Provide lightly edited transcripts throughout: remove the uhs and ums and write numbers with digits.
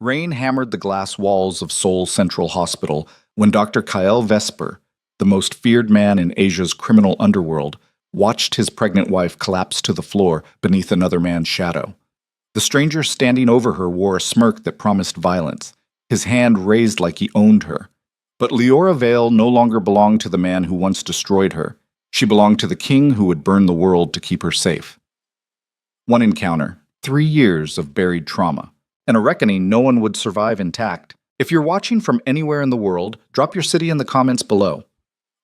Rain hammered the glass walls of Seoul Central Hospital when Dr. Kael Vesper, the most feared man in Asia's criminal underworld, watched his pregnant wife collapse to the floor beneath another man's shadow. The stranger standing over her wore a smirk that promised violence, his hand raised like he owned her. But Leora Vale no longer belonged to the man who once destroyed her. She belonged to the king who would burn the world to keep her safe. One encounter, 3 years of buried trauma, and a reckoning no one would survive intact. If you're watching from anywhere in the world, drop your city in the comments below.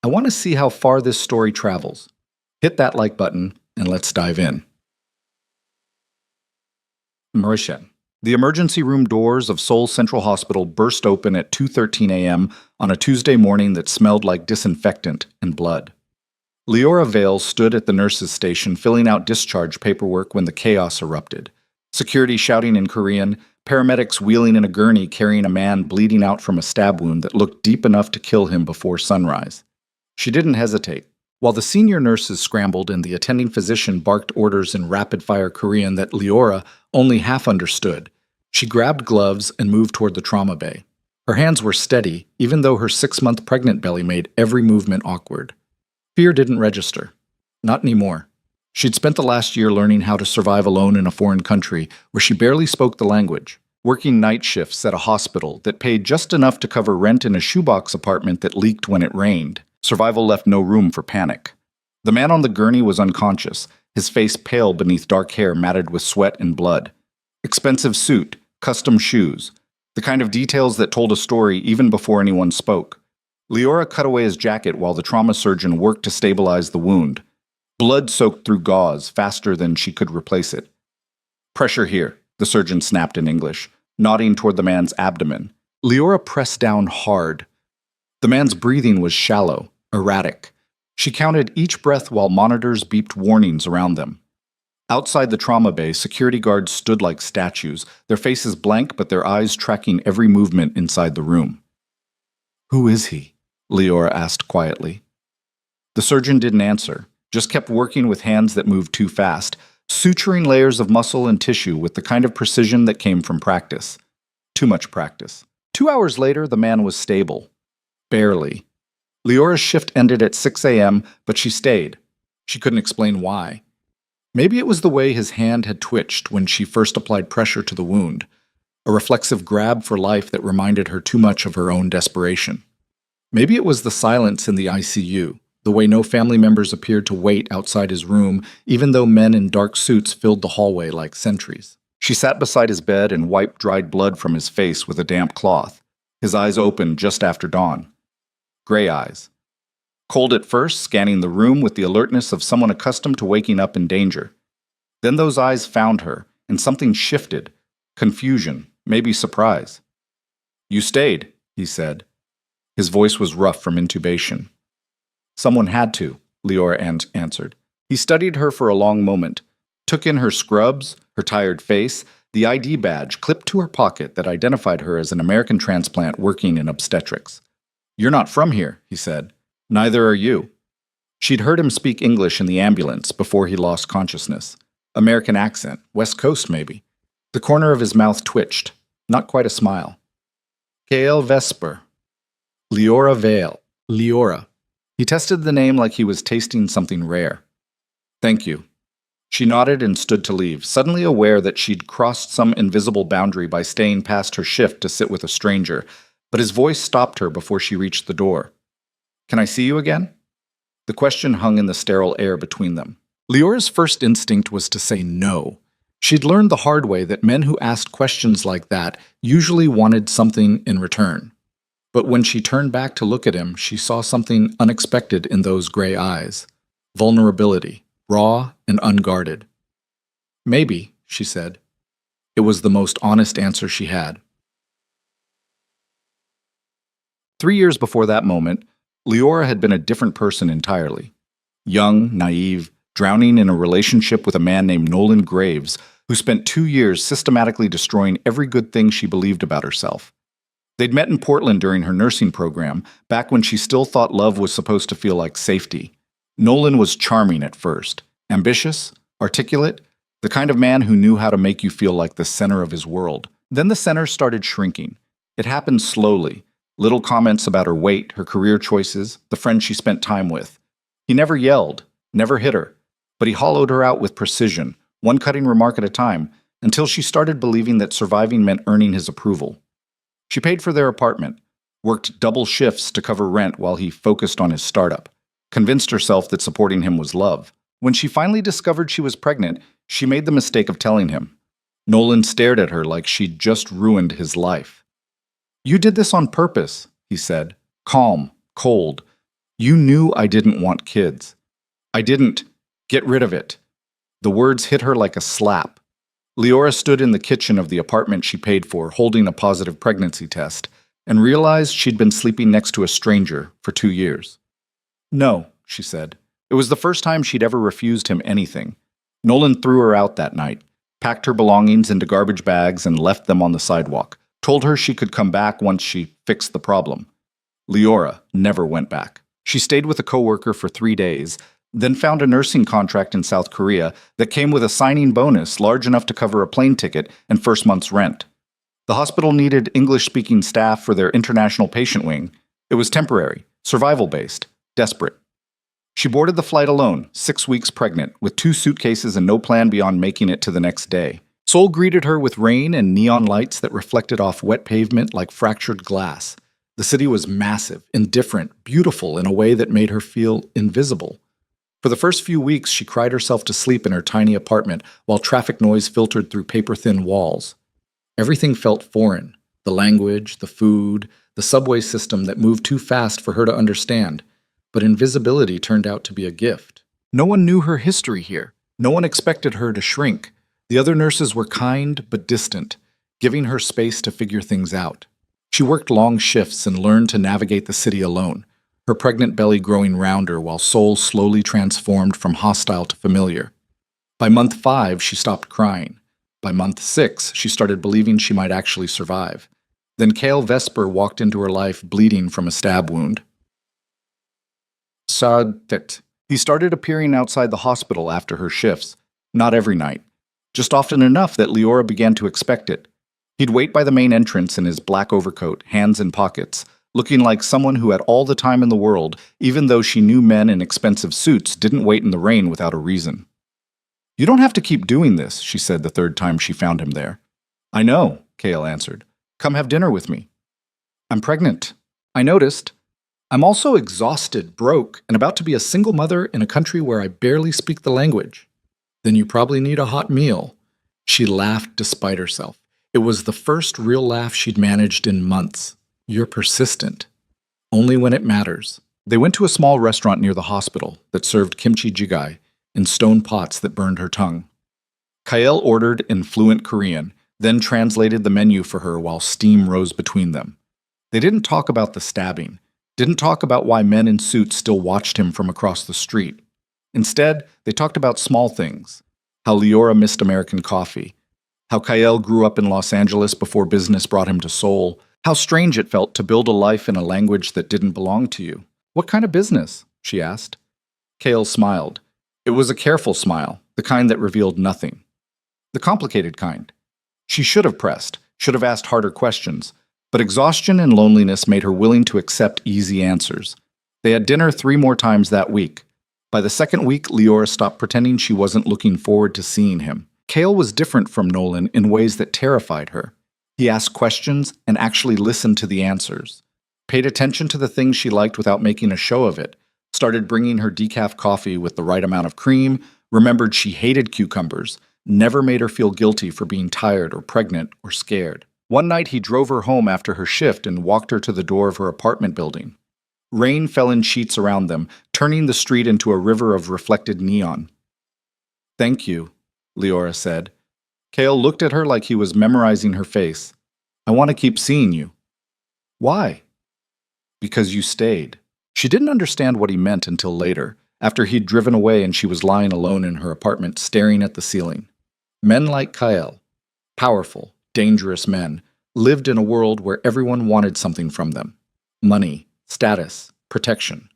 I want to see how far this story travels. Hit that like button, and let's dive in. Mauritian. The emergency room doors of Seoul Central Hospital burst open at 2:13 a.m. on a Tuesday morning that smelled like disinfectant and blood. Leora Vale stood at the nurse's station filling out discharge paperwork when the chaos erupted. Security shouting in Korean, paramedics wheeling in a gurney carrying a man bleeding out from a stab wound that looked deep enough to kill him before sunrise. She didn't hesitate. While the senior nurses scrambled and the attending physician barked orders in rapid-fire Korean that Leora only half understood, she grabbed gloves and moved toward the trauma bay. Her hands were steady, even though her 6-month pregnant belly made every movement awkward. Fear didn't register. Not anymore. She'd spent the last year learning how to survive alone in a foreign country where she barely spoke the language, working night shifts at a hospital that paid just enough to cover rent in a shoebox apartment that leaked when it rained. Survival left no room for panic. The man on the gurney was unconscious, his face pale beneath dark hair matted with sweat and blood. Expensive suit, custom shoes, the kind of details that told a story even before anyone spoke. Leora cut away his jacket while the trauma surgeon worked to stabilize the wound. Blood soaked through gauze faster than she could replace it. "Pressure here," the surgeon snapped in English, nodding toward the man's abdomen. Leora pressed down hard. The man's breathing was shallow, erratic. She counted each breath while monitors beeped warnings around them. Outside the trauma bay, security guards stood like statues, their faces blank but their eyes tracking every movement inside the room. "Who is he?" Leora asked quietly. The surgeon didn't answer, just kept working with hands that moved too fast, suturing layers of muscle and tissue with the kind of precision that came from practice. Too much practice. 2 hours later, the man was stable. Barely. Leora's shift ended at 6 a.m., but she stayed. She couldn't explain why. Maybe it was the way his hand had twitched when she first applied pressure to the wound, a reflexive grab for life that reminded her too much of her own desperation. Maybe it was the silence in the ICU, the way no family members appeared to wait outside his room, even though men in dark suits filled the hallway like sentries. She sat beside his bed and wiped dried blood from his face with a damp cloth. His eyes opened just after dawn. Gray eyes. Cold at first, scanning the room with the alertness of someone accustomed to waking up in danger. Then those eyes found her, and something shifted. Confusion, maybe surprise. "You stayed," he said. His voice was rough from intubation. "Someone had to," Leora answered. He studied her for a long moment, took in her scrubs, her tired face, the ID badge clipped to her pocket that identified her as an American transplant working in obstetrics. "You're not from here," he said. "Neither are you." She'd heard him speak English in the ambulance before he lost consciousness. American accent, West Coast maybe. The corner of his mouth twitched, not quite a smile. Kael Vesper. Leora Vale. Leora. He tested the name like he was tasting something rare. "Thank you." She nodded and stood to leave, suddenly aware that she'd crossed some invisible boundary by staying past her shift to sit with a stranger, but his voice stopped her before she reached the door. "Can I see you again?" The question hung in the sterile air between them. Leora's first instinct was to say no. She'd learned the hard way that men who asked questions like that usually wanted something in return. But when she turned back to look at him, she saw something unexpected in those gray eyes. Vulnerability, raw and unguarded. "Maybe," she said. It was the most honest answer she had. 3 years before that moment, Leora had been a different person entirely. Young, naive, drowning in a relationship with a man named Nolan Graves, who spent 2 years systematically destroying every good thing she believed about herself. They'd met in Portland during her nursing program, back when she still thought love was supposed to feel like safety. Nolan was charming at first, ambitious, articulate, the kind of man who knew how to make you feel like the center of his world. Then the center started shrinking. It happened slowly. Little comments about her weight, her career choices, the friends she spent time with. He never yelled, never hit her, but he hollowed her out with precision, one cutting remark at a time, until she started believing that surviving meant earning his approval. She paid for their apartment, worked double shifts to cover rent while he focused on his startup, convinced herself that supporting him was love. When she finally discovered she was pregnant, she made the mistake of telling him. Nolan stared at her like she'd just ruined his life. "You did this on purpose," he said, calm, cold. "You knew I didn't want kids." "I didn't. Get rid of it." The words hit her like a slap. Leora stood in the kitchen of the apartment she paid for, holding a positive pregnancy test, and realized she'd been sleeping next to a stranger for 2 years. "No," she said. It was the first time she'd ever refused him anything. Nolan threw her out that night, packed her belongings into garbage bags and left them on the sidewalk, told her she could come back once she fixed the problem. Leora never went back. She stayed with a coworker for 3 days, then found a nursing contract in South Korea that came with a signing bonus large enough to cover a plane ticket and first month's rent. The hospital needed English-speaking staff for their international patient wing. It was temporary, survival-based, desperate. She boarded the flight alone, 6 weeks pregnant, with 2 suitcases and no plan beyond making it to the next day. Seoul greeted her with rain and neon lights that reflected off wet pavement like fractured glass. The city was massive, indifferent, beautiful in a way that made her feel invisible. For the first few weeks, she cried herself to sleep in her tiny apartment while traffic noise filtered through paper-thin walls. Everything felt foreign. The language, the food, the subway system that moved too fast for her to understand. But invisibility turned out to be a gift. No one knew her history here. No one expected her to shrink. The other nurses were kind but distant, giving her space to figure things out. She worked long shifts and learned to navigate the city alone, her pregnant belly growing rounder while Seoul slowly transformed from hostile to familiar. By month 5, she stopped crying. By month 6, she started believing she might actually survive. Then Kale Vesper walked into her life bleeding from a stab wound. He started appearing outside the hospital after her shifts, not every night, just often enough that Leora began to expect it. He'd wait by the main entrance in his black overcoat, hands in pockets, looking like someone who had all the time in the world, even though she knew men in expensive suits didn't wait in the rain without a reason. "You don't have to keep doing this," she said the 3rd time she found him there. "I know," Kale answered. "Come have dinner with me." "I'm pregnant. I noticed. I'm also exhausted, broke, and about to be a single mother in a country where I barely speak the language." "Then you probably need a hot meal." She laughed despite herself. It was the first real laugh she'd managed in months. "You're persistent. Only when it matters." They went to a small restaurant near the hospital that served kimchi jjigae in stone pots that burned her tongue. Kael ordered in fluent Korean, then translated the menu for her while steam rose between them. They didn't talk about the stabbing. Didn't talk about why men in suits still watched him from across the street. Instead, they talked about small things. How Leora missed American coffee. How Kael grew up in Los Angeles before business brought him to Seoul. How strange it felt to build a life in a language that didn't belong to you. "What kind of business?" she asked. Kael smiled. It was a careful smile, the kind that revealed nothing. The complicated kind. She should have pressed, should have asked harder questions. But exhaustion and loneliness made her willing to accept easy answers. They had dinner 3 more times that week. By the 2nd week, Leora stopped pretending she wasn't looking forward to seeing him. Kale was different from Nolan in ways that terrified her. He asked questions and actually listened to the answers. Paid attention to the things she liked without making a show of it. Started bringing her decaf coffee with the right amount of cream. Remembered she hated cucumbers. Never made her feel guilty for being tired or pregnant or scared. One night he drove her home after her shift and walked her to the door of her apartment building. Rain fell in sheets around them, turning the street into a river of reflected neon. "Thank you," Leora said. Kale looked at her like he was memorizing her face. "I want to keep seeing you." "Why?" "Because you stayed." She didn't understand what he meant until later, after he'd driven away and she was lying alone in her apartment staring at the ceiling. Men like Kyle, powerful, dangerous men, lived in a world where everyone wanted something from them. Money, status, protection.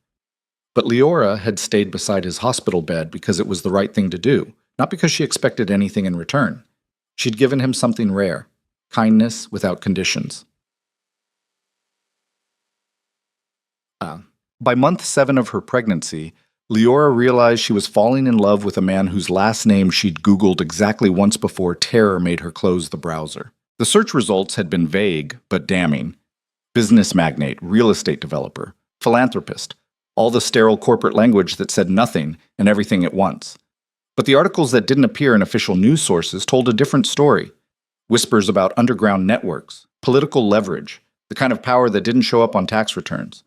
But Leora had stayed beside his hospital bed because it was the right thing to do, not because she expected anything in return. She'd given him something rare, kindness without conditions. By month 7 of her pregnancy, Leora realized she was falling in love with a man whose last name she'd Googled exactly once before terror made her close the browser. The search results had been vague, but damning. Business magnate, real estate developer, philanthropist, all the sterile corporate language that said nothing and everything at once. But the articles that didn't appear in official news sources told a different story. Whispers about underground networks, political leverage, the kind of power that didn't show up on tax returns.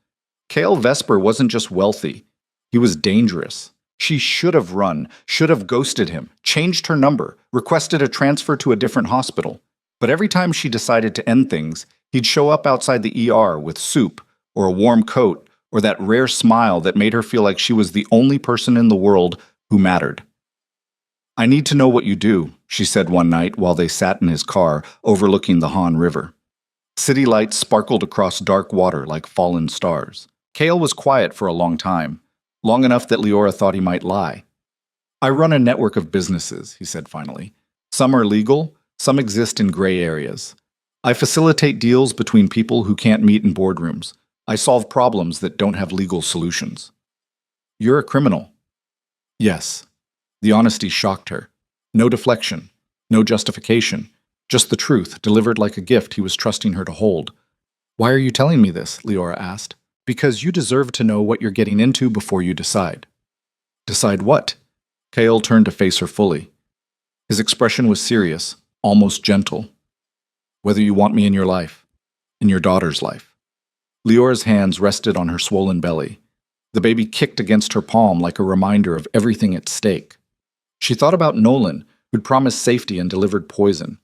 Cale Vesper wasn't just wealthy. He was dangerous. She should have run, should have ghosted him, changed her number, requested a transfer to a different hospital. But every time she decided to end things, he'd show up outside the ER with soup, or a warm coat, or that rare smile that made her feel like she was the only person in the world who mattered. "I need to know what you do," she said one night while they sat in his car overlooking the Han River. City lights sparkled across dark water like fallen stars. Cale was quiet for a long time, long enough that Leora thought he might lie. "I run a network of businesses," he said finally. "Some are legal, some exist in gray areas. I facilitate deals between people who can't meet in boardrooms. I solve problems that don't have legal solutions." "You're a criminal." "Yes." The honesty shocked her. No deflection, no justification, just the truth delivered like a gift he was trusting her to hold. "Why are you telling me this?" Leora asked. "Because you deserve to know what you're getting into before you decide." "Decide what?" Cale turned to face her fully. His expression was serious, almost gentle. "Whether you want me in your life, in your daughter's life." Leora's hands rested on her swollen belly. The baby kicked against her palm like a reminder of everything at stake. She thought about Nolan, who'd promised safety and delivered poison.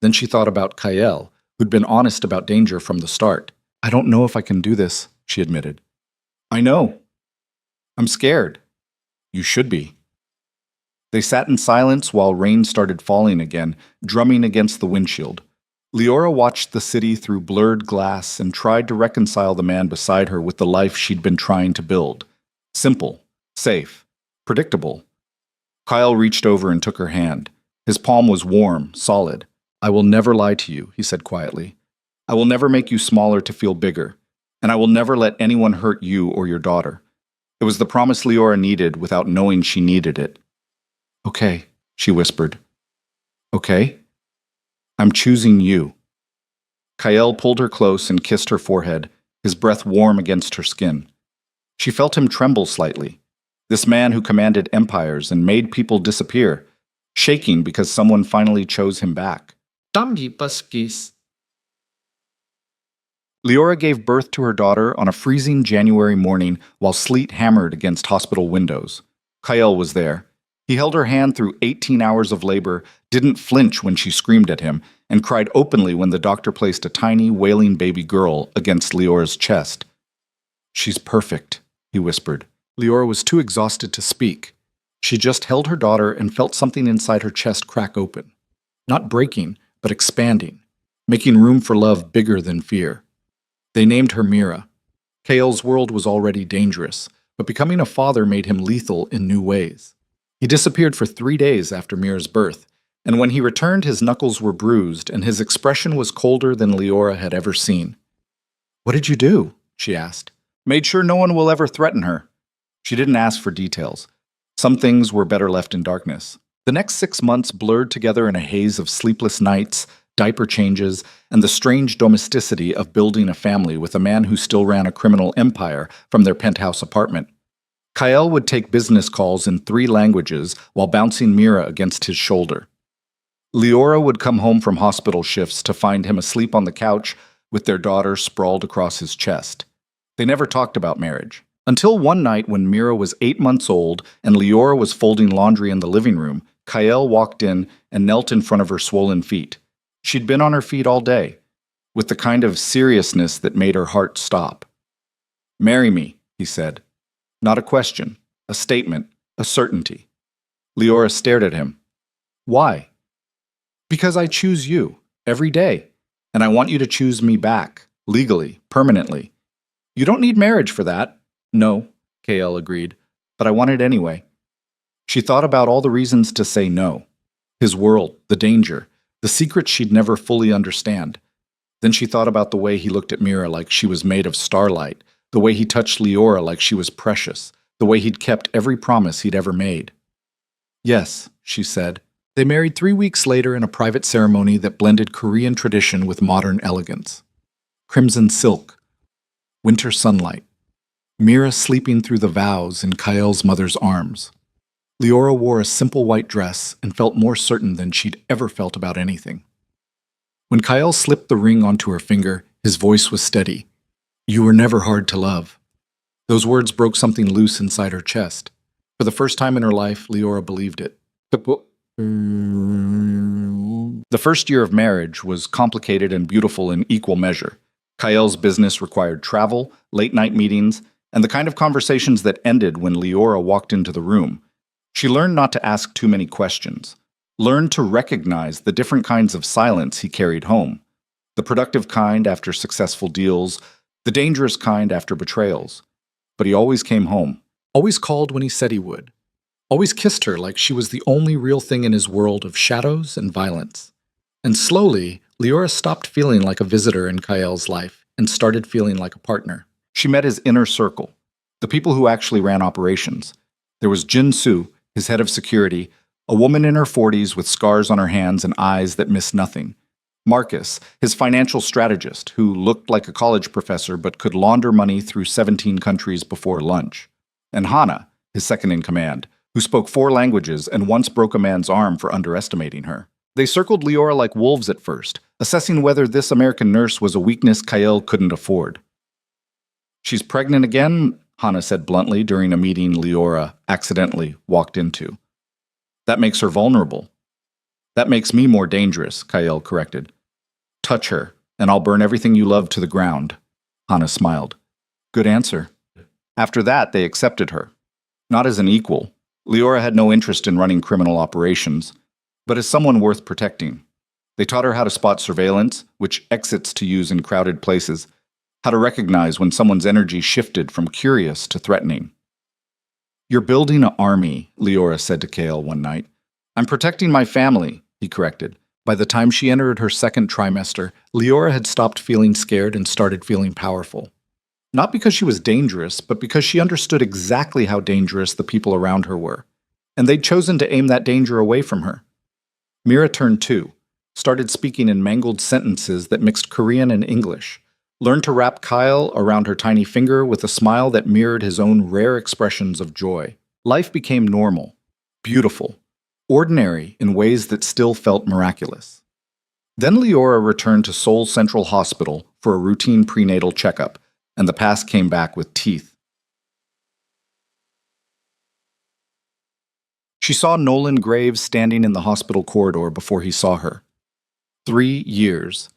Then she thought about Kyle, who'd been honest about danger from the start. "I don't know if I can do this," she admitted. "I know. I'm scared." "You should be." They sat in silence while rain started falling again, drumming against the windshield. Leora watched the city through blurred glass and tried to reconcile the man beside her with the life she'd been trying to build. Simple, safe, predictable. Kyle reached over and took her hand. His palm was warm, solid. "I will never lie to you," he said quietly. "I will never make you smaller to feel bigger. And I will never let anyone hurt you or your daughter." It was the promise Leora needed without knowing she needed it. "Okay," she whispered. "Okay? I'm choosing you." Kyle pulled her close and kissed her forehead, his breath warm against her skin. She felt him tremble slightly. This man who commanded empires and made people disappear, shaking because someone finally chose him back. Leora gave birth to her daughter on a freezing January morning while sleet hammered against hospital windows. Kyle was there. He held her hand through 18 hours of labor, didn't flinch when she screamed at him, and cried openly when the doctor placed a tiny, wailing baby girl against Leora's chest. "She's perfect," he whispered. Leora was too exhausted to speak. She just held her daughter and felt something inside her chest crack open. Not breaking, but expanding, making room for love bigger than fear. They named her Mira. Cale's world was already dangerous, but becoming a father made him lethal in new ways. He disappeared for 3 days after Mira's birth, and when he returned his knuckles were bruised and his expression was colder than Leora had ever seen. "What did you do?" she asked. "Made sure no one will ever threaten her." She didn't ask for details. Some things were better left in darkness. The next 6 months blurred together in a haze of sleepless nights, diaper changes, and the strange domesticity of building a family with a man who still ran a criminal empire from their penthouse apartment. Kyle would take business calls in 3 languages while bouncing Mira against his shoulder. Leora would come home from hospital shifts to find him asleep on the couch with their daughter sprawled across his chest. They never talked about marriage. Until one night when Mira was 8 months old and Leora was folding laundry in the living room, Kyle walked in and knelt in front of her swollen feet. She'd been on her feet all day, with the kind of seriousness that made her heart stop. "Marry me," he said. Not a question, a statement, a certainty. Leora stared at him. "Why?" "Because I choose you, every day, and I want you to choose me back, legally, permanently. You don't need marriage for that." "No," Kale agreed, "but I want it anyway." She thought about all the reasons to say no. His world, the danger, The secret she'd never fully understand. Then she thought about the way he looked at Mira like she was made of starlight, the way he touched Leora like she was precious, the way he'd kept every promise he'd ever made. Yes, she said. They married 3 weeks later in a private ceremony that blended Korean tradition with modern elegance. Crimson silk, winter sunlight, Mira sleeping through the vows in Kael's mother's arms. Leora wore a simple white dress and felt more certain than she'd ever felt about anything. When Kael slipped the ring onto her finger, his voice was steady. "You were never hard to love." Those words broke something loose inside her chest. For the first time in her life, Leora believed it. The first year of marriage was complicated and beautiful in equal measure. Kael's business required travel, late-night meetings, and the kind of conversations that ended when Leora walked into the room. She learned not to ask too many questions, learned to recognize the different kinds of silence he carried home. The productive kind after successful deals, the dangerous kind after betrayals. But he always came home, always called when he said he would, always kissed her like she was the only real thing in his world of shadows and violence. And slowly, Leora stopped feeling like a visitor in Kael's life and started feeling like a partner. She met his inner circle, the people who actually ran operations. There was Jin Soo, his head of security, a woman in her 40s with scars on her hands and eyes that missed nothing. Marcus, his financial strategist, who looked like a college professor but could launder money through 17 countries before lunch. And Hana, his second-in-command, who spoke 4 languages and once broke a man's arm for underestimating her. They circled Leora like wolves at first, assessing whether this American nurse was a weakness Kael couldn't afford. "She's pregnant again," Hana said bluntly during a meeting Leora accidentally walked into. "That makes her vulnerable." "That makes me more dangerous," Kael corrected. "Touch her, and I'll burn everything you love to the ground." Hana smiled. "Good answer." After that, they accepted her. Not as an equal. Leora had no interest in running criminal operations, but as someone worth protecting. They taught her how to spot surveillance, which exits to use in crowded places, how to recognize when someone's energy shifted from curious to threatening. "You're building an army," Leora said to Kael one night. "I'm protecting my family," he corrected. By the time she entered her second trimester, Leora had stopped feeling scared and started feeling powerful. Not because she was dangerous, but because she understood exactly how dangerous the people around her were. And they'd chosen to aim that danger away from her. Mira turned 2, started speaking in mangled sentences that mixed Korean and English, learned to wrap Kael around her tiny finger with a smile that mirrored his own rare expressions of joy. Life became normal, beautiful, ordinary in ways that still felt miraculous. Then Leora returned to Seoul Central Hospital for a routine prenatal checkup, and the past came back with teeth. She saw Nolan Graves standing in the hospital corridor before he saw her. 3 years.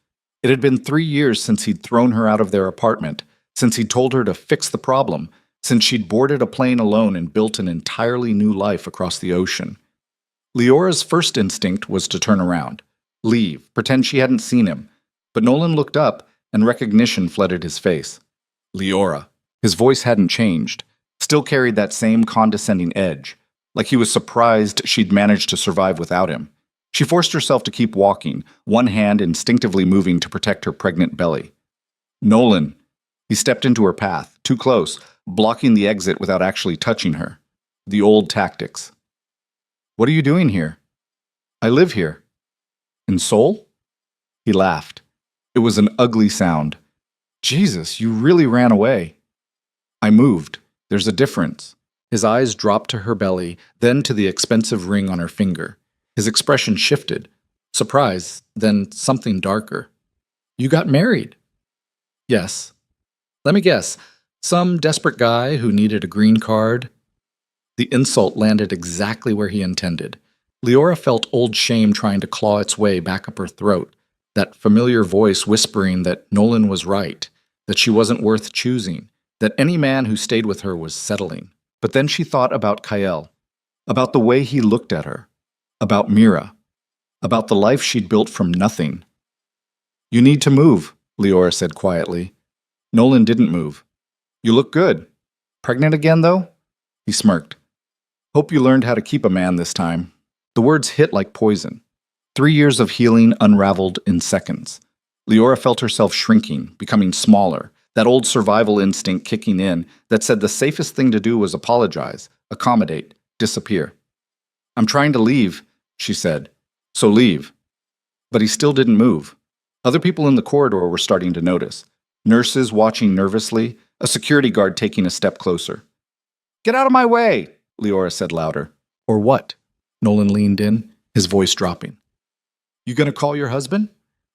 It had been 3 years since he'd thrown her out of their apartment, since he'd told her to fix the problem, since she'd boarded a plane alone and built an entirely new life across the ocean. Leora's first instinct was to turn around, leave, pretend she hadn't seen him, but Nolan looked up and recognition flooded his face. Leora. His voice hadn't changed, still carried that same condescending edge, like he was surprised she'd managed to survive without him. She forced herself to keep walking, one hand instinctively moving to protect her pregnant belly. "Nolan." He stepped into her path, too close, blocking the exit without actually touching her. The old tactics. "What are you doing here?" "I live here." "In Seoul?" He laughed. It was an ugly sound. "Jesus, you really ran away." "I moved. There's a difference." His eyes dropped to her belly, then to the expensive ring on her finger. His expression shifted. Surprise, then something darker. "You got married." "Yes." "Let me guess. Some desperate guy who needed a green card?" The insult landed exactly where he intended. Leora felt old shame trying to claw its way back up her throat, that familiar voice whispering that Nolan was right, that she wasn't worth choosing, that any man who stayed with her was settling. But then she thought about Kael, about the way he looked at her, about Mira, about the life she'd built from nothing. "You need to move," Leora said quietly. Nolan didn't move. "You look good. Pregnant again, though?" He smirked. "Hope you learned how to keep a man this time." The words hit like poison. 3 years of healing unraveled in seconds. Leora felt herself shrinking, becoming smaller, that old survival instinct kicking in that said the safest thing to do was apologize, accommodate, disappear. "I'm trying to leave," she said. "So leave." But he still didn't move. Other people in the corridor were starting to notice. Nurses watching nervously, a security guard taking a step closer. "Get out of my way," Leora said louder. "Or what?" Nolan leaned in, his voice dropping. "You gonna call your husband?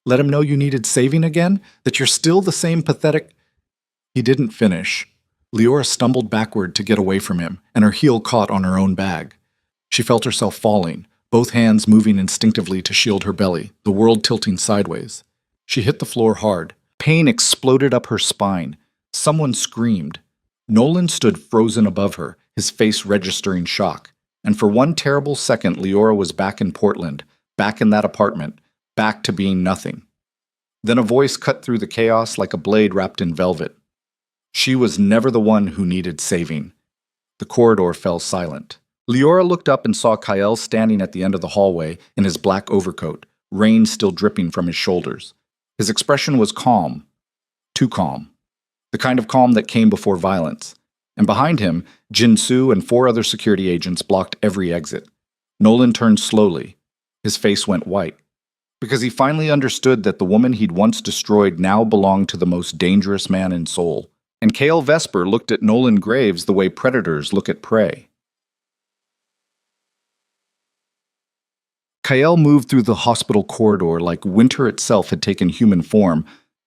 Let him know you needed saving again? That you're still the same pathetic—" He didn't finish. Leora stumbled backward to get away from him, and her heel caught on her own bag. She felt herself falling, both hands moving instinctively to shield her belly, the world tilting sideways. She hit the floor hard. Pain exploded up her spine. Someone screamed. Nolan stood frozen above her, his face registering shock. And for one terrible second, Leora was back in Portland, back in that apartment, back to being nothing. Then a voice cut through the chaos like a blade wrapped in velvet. She was never the one who needed saving. The corridor fell silent. Leora looked up and saw Kyle standing at the end of the hallway in his black overcoat, rain still dripping from his shoulders. His expression was calm. Too calm. The kind of calm that came before violence. And behind him, Jin-Soo and 4 other security agents blocked every exit. Nolan turned slowly. His face went white. Because he finally understood that the woman he'd once destroyed now belonged to the most dangerous man in Seoul. And Cale Vesper looked at Nolan Graves the way predators look at prey. Kyle moved through the hospital corridor like winter itself had taken human form,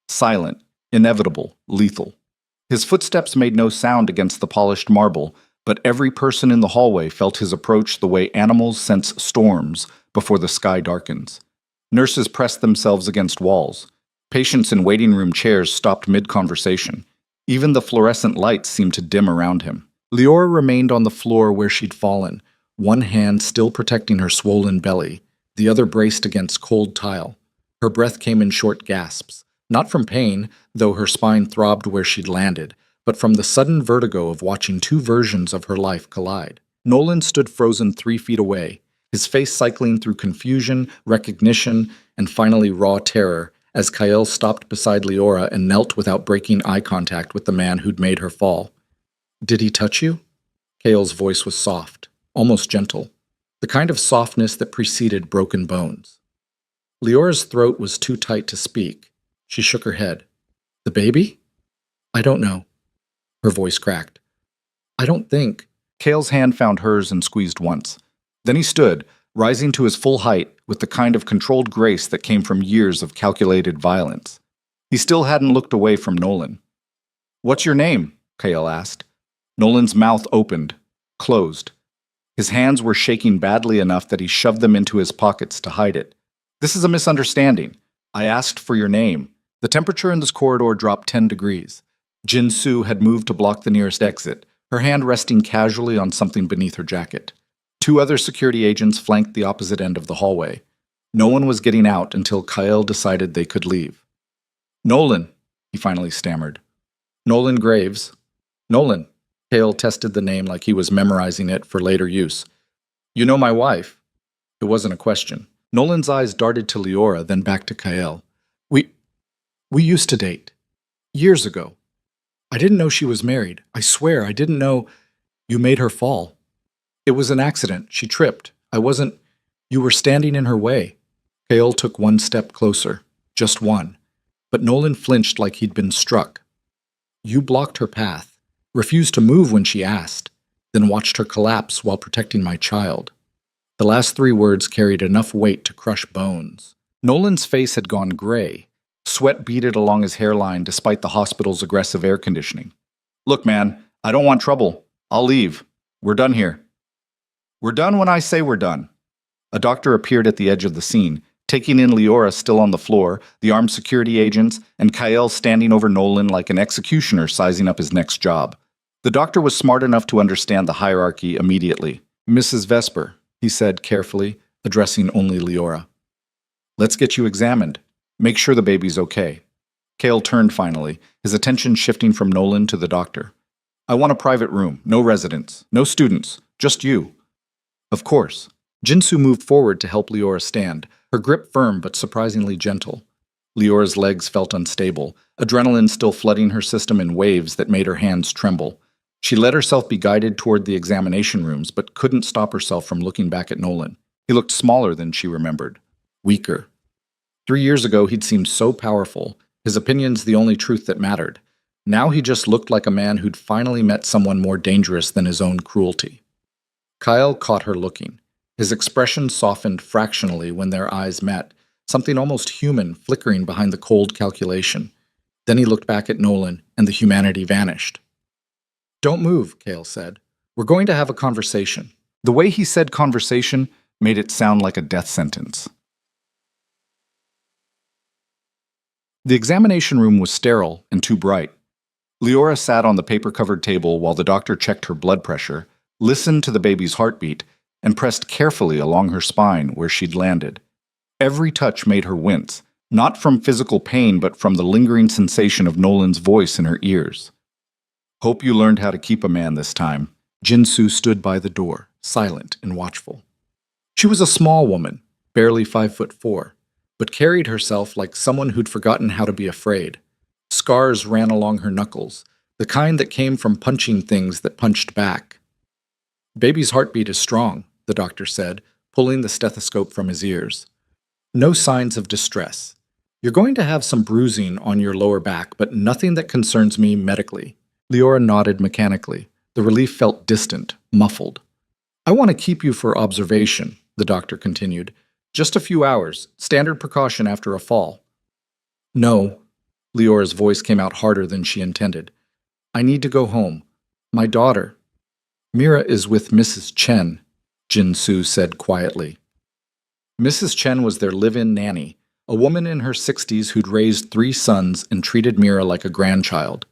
silent, inevitable, lethal. His footsteps made no sound against the polished marble, but every person in the hallway felt his approach the way animals sense storms before the sky darkens. Nurses pressed themselves against walls. Patients in waiting room chairs stopped mid-conversation. Even the fluorescent lights seemed to dim around him. Leora remained on the floor where she'd fallen, one hand still protecting her swollen belly, the other braced against cold tile. Her breath came in short gasps, not from pain, though her spine throbbed where she'd landed, but from the sudden vertigo of watching 2 versions of her life collide. Nolan stood frozen 3 feet away, his face cycling through confusion, recognition, and finally raw terror, as Kyle stopped beside Leora and knelt without breaking eye contact with the man who'd made her fall. "Did he touch you?" Kale's voice was soft, almost gentle, the kind of softness that preceded broken bones. Leora's throat was too tight to speak. She shook her head. "The baby? I don't know." Her voice cracked. "I don't think." Kale's hand found hers and squeezed once. Then he stood, rising to his full height with the kind of controlled grace that came from years of calculated violence. He still hadn't looked away from Nolan. "What's your name?" Kale asked. Nolan's mouth opened, closed. His hands were shaking badly enough that he shoved them into his pockets to hide it. "This is a misunderstanding. I asked for your name." The temperature in this corridor dropped 10 degrees. Jin-Soo had moved to block the nearest exit, her hand resting casually on something beneath her jacket. 2 other security agents flanked the opposite end of the hallway. No one was getting out until Kyle decided they could leave. "Nolan," he finally stammered. "Nolan Graves." "Nolan." Kale tested the name like he was memorizing it for later use. "You know my wife?" It wasn't a question. Nolan's eyes darted to Leora, then back to Kyle. We used to date. Years ago. I didn't know she was married. I swear, I didn't know you made her fall. It was an accident. She tripped. You were standing in her way." Kale took 1 step closer. Just one. But Nolan flinched like he'd been struck. "You blocked her path, refused to move when she asked, then watched her collapse while protecting my child." The last 3 words carried enough weight to crush bones. Nolan's face had gone gray. Sweat beaded along his hairline despite the hospital's aggressive air conditioning. "Look, man, I don't want trouble. I'll leave. We're done here." "We're done when I say we're done." A doctor appeared at the edge of the scene, taking in Leora still on the floor, the armed security agents, and Kyle standing over Nolan like an executioner sizing up his next job. The doctor was smart enough to understand the hierarchy immediately. "Mrs. Vesper," he said carefully, addressing only Leora. "Let's get you examined. Make sure the baby's okay." Kale turned finally, his attention shifting from Nolan to the doctor. "I want a private room, no residents, no students, just you." "Of course." Jin-Soo moved forward to help Leora stand, her grip firm but surprisingly gentle. Leora's legs felt unstable, adrenaline still flooding her system in waves that made her hands tremble. She let herself be guided toward the examination rooms, but couldn't stop herself from looking back at Nolan. He looked smaller than she remembered, weaker. 3 years ago, he'd seemed so powerful, his opinions the only truth that mattered. Now he just looked like a man who'd finally met someone more dangerous than his own cruelty. Kyle caught her looking. His expression softened fractionally when their eyes met, something almost human flickering behind the cold calculation. Then he looked back at Nolan, and the humanity vanished. "Don't move," Cale said. "We're going to have a conversation." The way he said conversation made it sound like a death sentence. The examination room was sterile and too bright. Leora sat on the paper-covered table while the doctor checked her blood pressure, listened to the baby's heartbeat, and pressed carefully along her spine where she'd landed. Every touch made her wince, not from physical pain but from the lingering sensation of Nolan's voice in her ears. "Hope you learned how to keep a man this time." Jinsu stood by the door, silent and watchful. She was a small woman, barely 5'4", but carried herself like someone who'd forgotten how to be afraid. Scars ran along her knuckles, the kind that came from punching things that punched back. "Baby's heartbeat is strong," the doctor said, pulling the stethoscope from his ears. "No signs of distress. You're going to have some bruising on your lower back, but nothing that concerns me medically." Leora nodded mechanically. The relief felt distant, muffled. "I want to keep you for observation," the doctor continued. "Just a few hours, standard precaution after a fall." "No." Leora's voice came out harder than she intended. "I need to go home. My daughter." "Mira is with Mrs. Chen," Jinsu said quietly. Mrs. Chen was their live-in nanny, a woman in her 60s who'd raised 3 sons and treated Mira like a grandchild.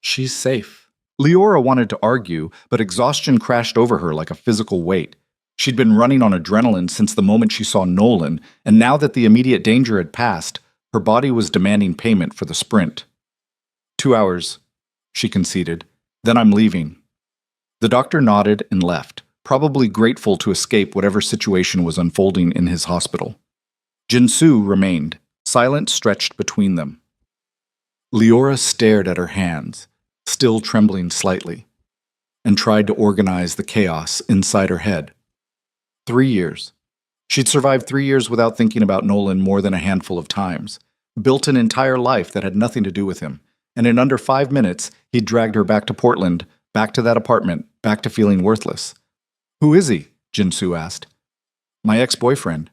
"She's safe." Leora wanted to argue, but exhaustion crashed over her like a physical weight. She'd been running on adrenaline since the moment she saw Nolan, and now that the immediate danger had passed, her body was demanding payment for the sprint. 2 hours, she conceded. "Then I'm leaving." The doctor nodded and left, probably grateful to escape whatever situation was unfolding in his hospital. Jinsu remained, silent stretched between them. Leora stared at her hands, still trembling slightly, and tried to organize the chaos inside her head. 3 years. She'd survived 3 years without thinking about Nolan more than a handful of times, built an entire life that had nothing to do with him, and in under 5 minutes, he'd dragged her back to Portland, back to that apartment, back to feeling worthless. "Who is he?" Jinsu asked. "My ex-boyfriend.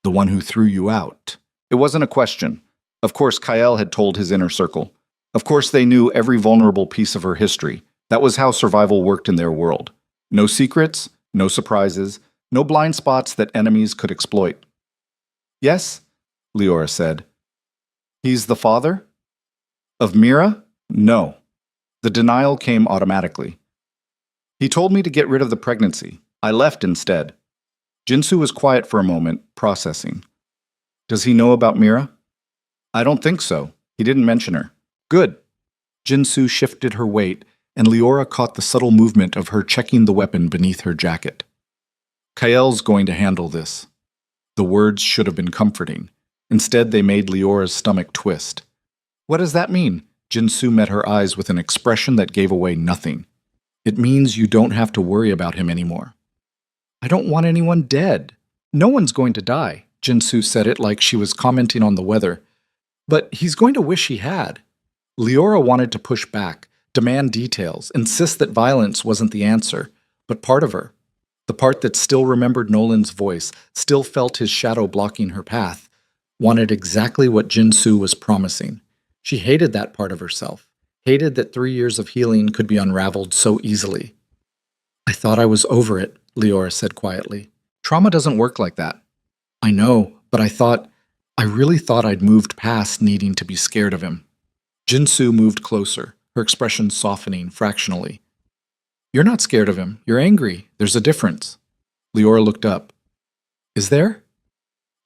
The one who threw you out." It wasn't a question. Of course, Kyle had told his inner circle. Of course, they knew every vulnerable piece of her history. That was how survival worked in their world. No secrets, no surprises, no blind spots that enemies could exploit. "Yes," Leora said. "He's the father?" "Of Mira? No." The denial came automatically. "He told me to get rid of the pregnancy. I left instead." Jinsu was quiet for a moment, processing. "Does he know about Mira?" "I don't think so. He didn't mention her." "Good." Jinsu shifted her weight, and Leora caught the subtle movement of her checking the weapon beneath her jacket. "Kael's going to handle this." The words should have been comforting. Instead, they made Leora's stomach twist. "What does that mean?" Jinsu met her eyes with an expression that gave away nothing. "It means you don't have to worry about him anymore." "I don't want anyone dead." "No one's going to die." Jinsu said it like she was commenting on the weather. "But he's going to wish he had." Leora wanted to push back, demand details, insist that violence wasn't the answer, but part of her, the part that still remembered Nolan's voice, still felt his shadow blocking her path, wanted exactly what Jinsu was promising. She hated that part of herself, hated that 3 years of healing could be unraveled so easily. "I thought I was over it," Leora said quietly. "Trauma doesn't work like that." "I know, but I really thought I'd moved past needing to be scared of him." Jinsu moved closer, her expression softening fractionally. "You're not scared of him. You're angry. There's a difference." Leora looked up. "Is there?"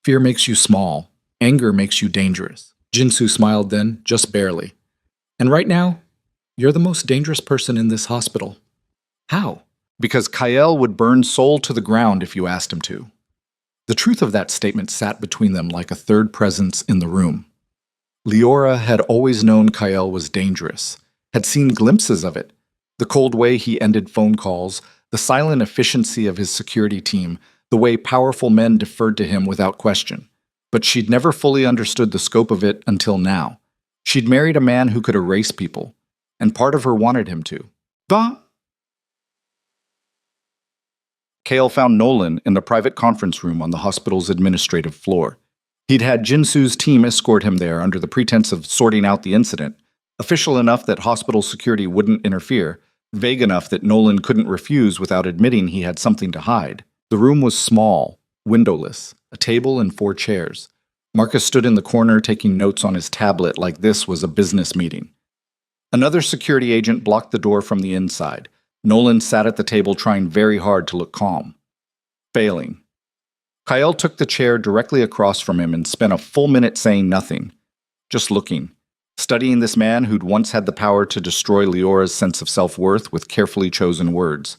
"Fear makes you small. Anger makes you dangerous." Jinsu smiled then, just barely. "And right now, you're the most dangerous person in this hospital." "How?" "Because Kyle would burn Soul to the ground if you asked him to." The truth of that statement sat between them like a third presence in the room. Leora had always known Kyle was dangerous, had seen glimpses of it. The cold way he ended phone calls, the silent efficiency of his security team, the way powerful men deferred to him without question. But she'd never fully understood the scope of it until now. She'd married a man who could erase people, and part of her wanted him to. Bah! Kale found Nolan in the private conference room on the hospital's administrative floor. He'd had Jinsu's team escort him there under the pretense of sorting out the incident, official enough that hospital security wouldn't interfere, vague enough that Nolan couldn't refuse without admitting he had something to hide. The room was small, windowless, a table and 4 chairs. Marcus stood in the corner taking notes on his tablet like this was a business meeting. Another security agent blocked the door from the inside. Nolan sat at the table trying very hard to look calm. Failing. Kyle took the chair directly across from him and spent a full minute saying nothing, just looking, studying this man who'd once had the power to destroy Leora's sense of self-worth with carefully chosen words.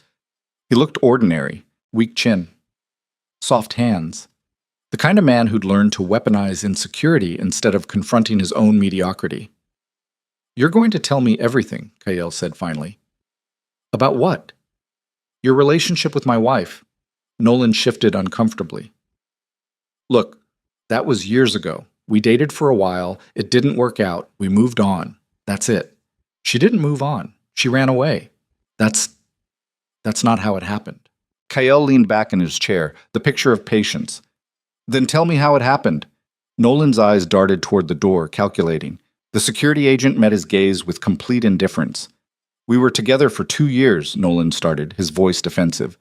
He looked ordinary, weak chin, soft hands, the kind of man who'd learned to weaponize insecurity instead of confronting his own mediocrity. "You're going to tell me everything," Kyle said finally. "About what?" "Your relationship with my wife." Nolan shifted uncomfortably. "Look, that was years ago. We dated for a while. It didn't work out. We moved on. That's it." "She didn't move on. She ran away." That's not how it happened." Kyle leaned back in his chair, the picture of patience. "Then tell me how it happened." Nolan's eyes darted toward the door, calculating. The security agent met his gaze with complete indifference. "We were together for 2 years, Nolan started, his voice defensive.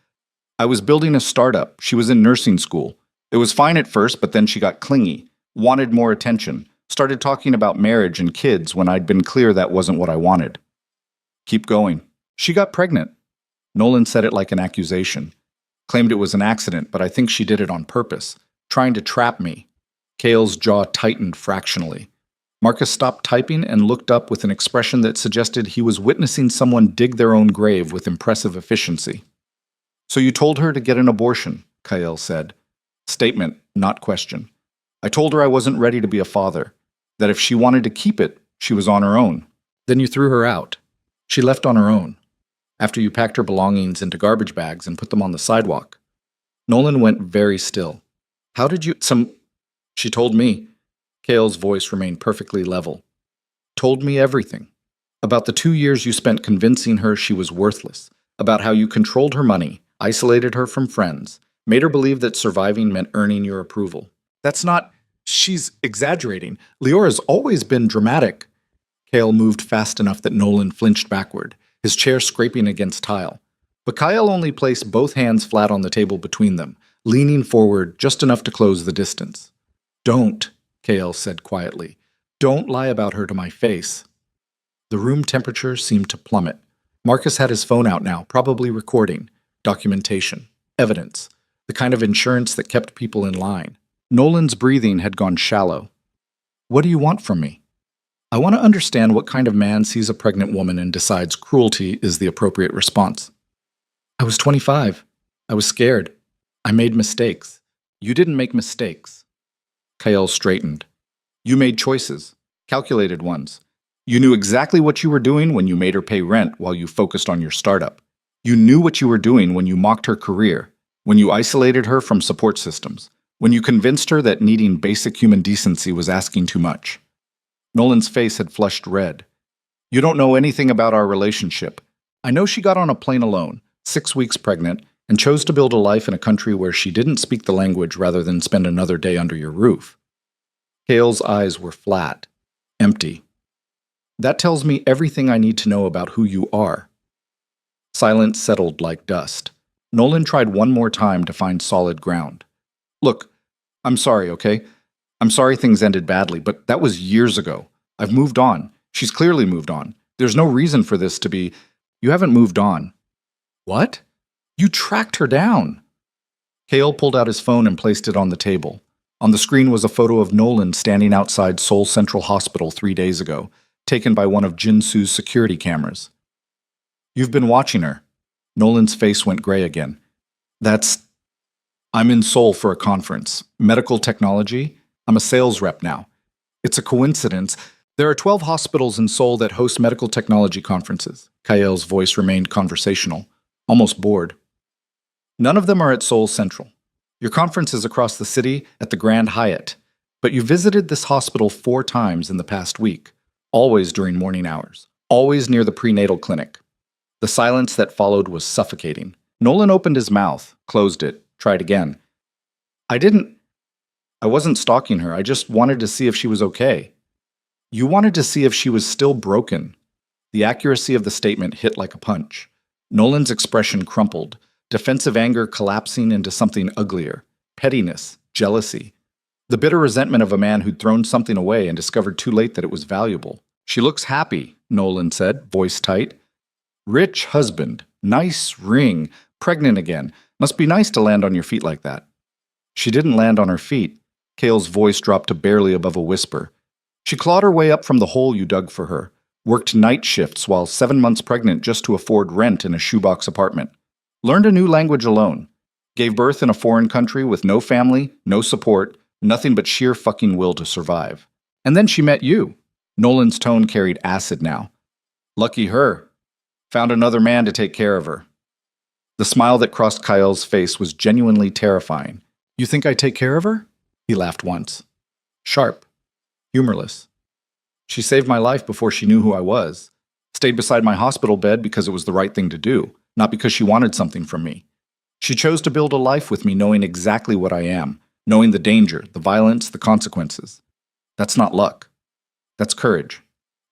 "I was building a startup. She was in nursing school. It was fine at first, but then she got clingy, wanted more attention, started talking about marriage and kids when I'd been clear that wasn't what I wanted." "Keep going." "She got pregnant." Nolan said it like an accusation. "Claimed it was an accident, but I think she did it on purpose, trying to trap me." Kale's jaw tightened fractionally. Marcus stopped typing and looked up with an expression that suggested he was witnessing someone dig their own grave with impressive efficiency. "So you told her to get an abortion," Kyle said. Statement, not question. "I told her I wasn't ready to be a father, that if she wanted to keep it, she was on her own. Then you threw her out. She left on her own, after you packed her belongings into garbage bags and put them on the sidewalk." Nolan went very still. "How did you— She told me." Kale's voice remained perfectly level. "Told me everything. About the 2 years you spent convincing her she was worthless, about how you controlled her money, isolated her from friends, made her believe that surviving meant earning your approval." "That's not— She's exaggerating. Leora's always been dramatic." Kale moved fast enough that Nolan flinched backward, his chair scraping against tile. But Kyle only placed both hands flat on the table between them, leaning forward just enough to close the distance. "Don't," Kale said quietly. "Don't lie about her to my face." The room temperature seemed to plummet. Marcus had his phone out now, probably recording. Documentation. Evidence. The kind of insurance that kept people in line. Nolan's breathing had gone shallow. "What do you want from me?" "I want to understand what kind of man sees a pregnant woman and decides cruelty is the appropriate response." "I was 25. I was scared. I made mistakes." "You didn't make mistakes." Kyle straightened. "You made choices. Calculated ones. You knew exactly what you were doing when you made her pay rent while you focused on your startup. You knew what you were doing when you mocked her career, when you isolated her from support systems, when you convinced her that needing basic human decency was asking too much." Nolan's face had flushed red. "You don't know anything about our relationship. I know she got on a plane alone, 6 weeks pregnant, and chose to build a life in a country where she didn't speak the language rather than spend another day under your roof." Kale's eyes were flat, empty. "That tells me everything I need to know about who you are." Silence settled like dust. Nolan tried one more time to find solid ground. "Look, I'm sorry, okay? I'm sorry things ended badly, but that was years ago. I've moved on. She's clearly moved on. There's no reason for this to be— You haven't moved on." "What? You tracked her down." Kale pulled out his phone and placed it on the table. On the screen was a photo of Nolan standing outside Seoul Central Hospital 3 days ago, taken by one of Jinsu's security cameras. "You've been watching her." Nolan's face went gray again. I'm in Seoul for a conference. Medical technology. I'm a sales rep now. It's a coincidence. There are 12 hospitals in Seoul that host medical technology conferences. Kael's voice remained conversational, almost bored. None of them are at Seoul Central. Your conference is across the city at the Grand Hyatt, but you visited this hospital 4 times in the past week, always during morning hours, always near the prenatal clinic. The silence that followed was suffocating. Nolan opened his mouth, closed it, tried again. I wasn't stalking her. I just wanted to see if she was okay. You wanted to see if she was still broken. The accuracy of the statement hit like a punch. Nolan's expression crumpled, defensive anger collapsing into something uglier. Pettiness, jealousy. The bitter resentment of a man who'd thrown something away and discovered too late that it was valuable. She looks happy, Nolan said, voice tight. Rich husband, nice ring, pregnant again. Must be nice to land on your feet like that. She didn't land on her feet. Kael's voice dropped to barely above a whisper. She clawed her way up from the hole you dug for her, worked night shifts while 7 months pregnant just to afford rent in a shoebox apartment, learned a new language alone, gave birth in a foreign country with no family, no support, nothing but sheer fucking will to survive. And then she met you. Nolan's tone carried acid now. Lucky her. Found another man to take care of her. The smile that crossed Kael's face was genuinely terrifying. You think I take care of her? He laughed once. Sharp. Humorless. She saved my life before she knew who I was. Stayed beside my hospital bed because it was the right thing to do, not because she wanted something from me. She chose to build a life with me knowing exactly what I am, knowing the danger, the violence, the consequences. That's not luck. That's courage.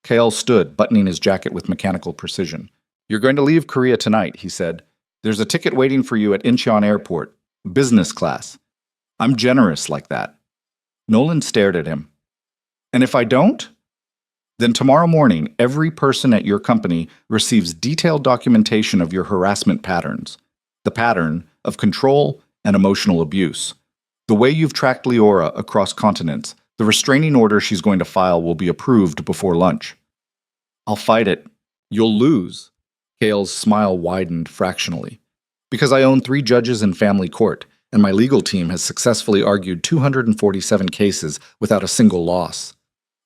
Kael stood, buttoning his jacket with mechanical precision. You're going to leave Korea tonight, he said. There's a ticket waiting for you at Incheon Airport. Business class. I'm generous like that. Nolan stared at him. And if I don't? Then tomorrow morning, every person at your company receives detailed documentation of your harassment patterns. The pattern of control and emotional abuse. The way you've tracked Leora across continents, the restraining order she's going to file will be approved before lunch. I'll fight it. You'll lose. Kael's smile widened fractionally. Because I own 3 judges in family court, and my legal team has successfully argued 247 cases without a single loss.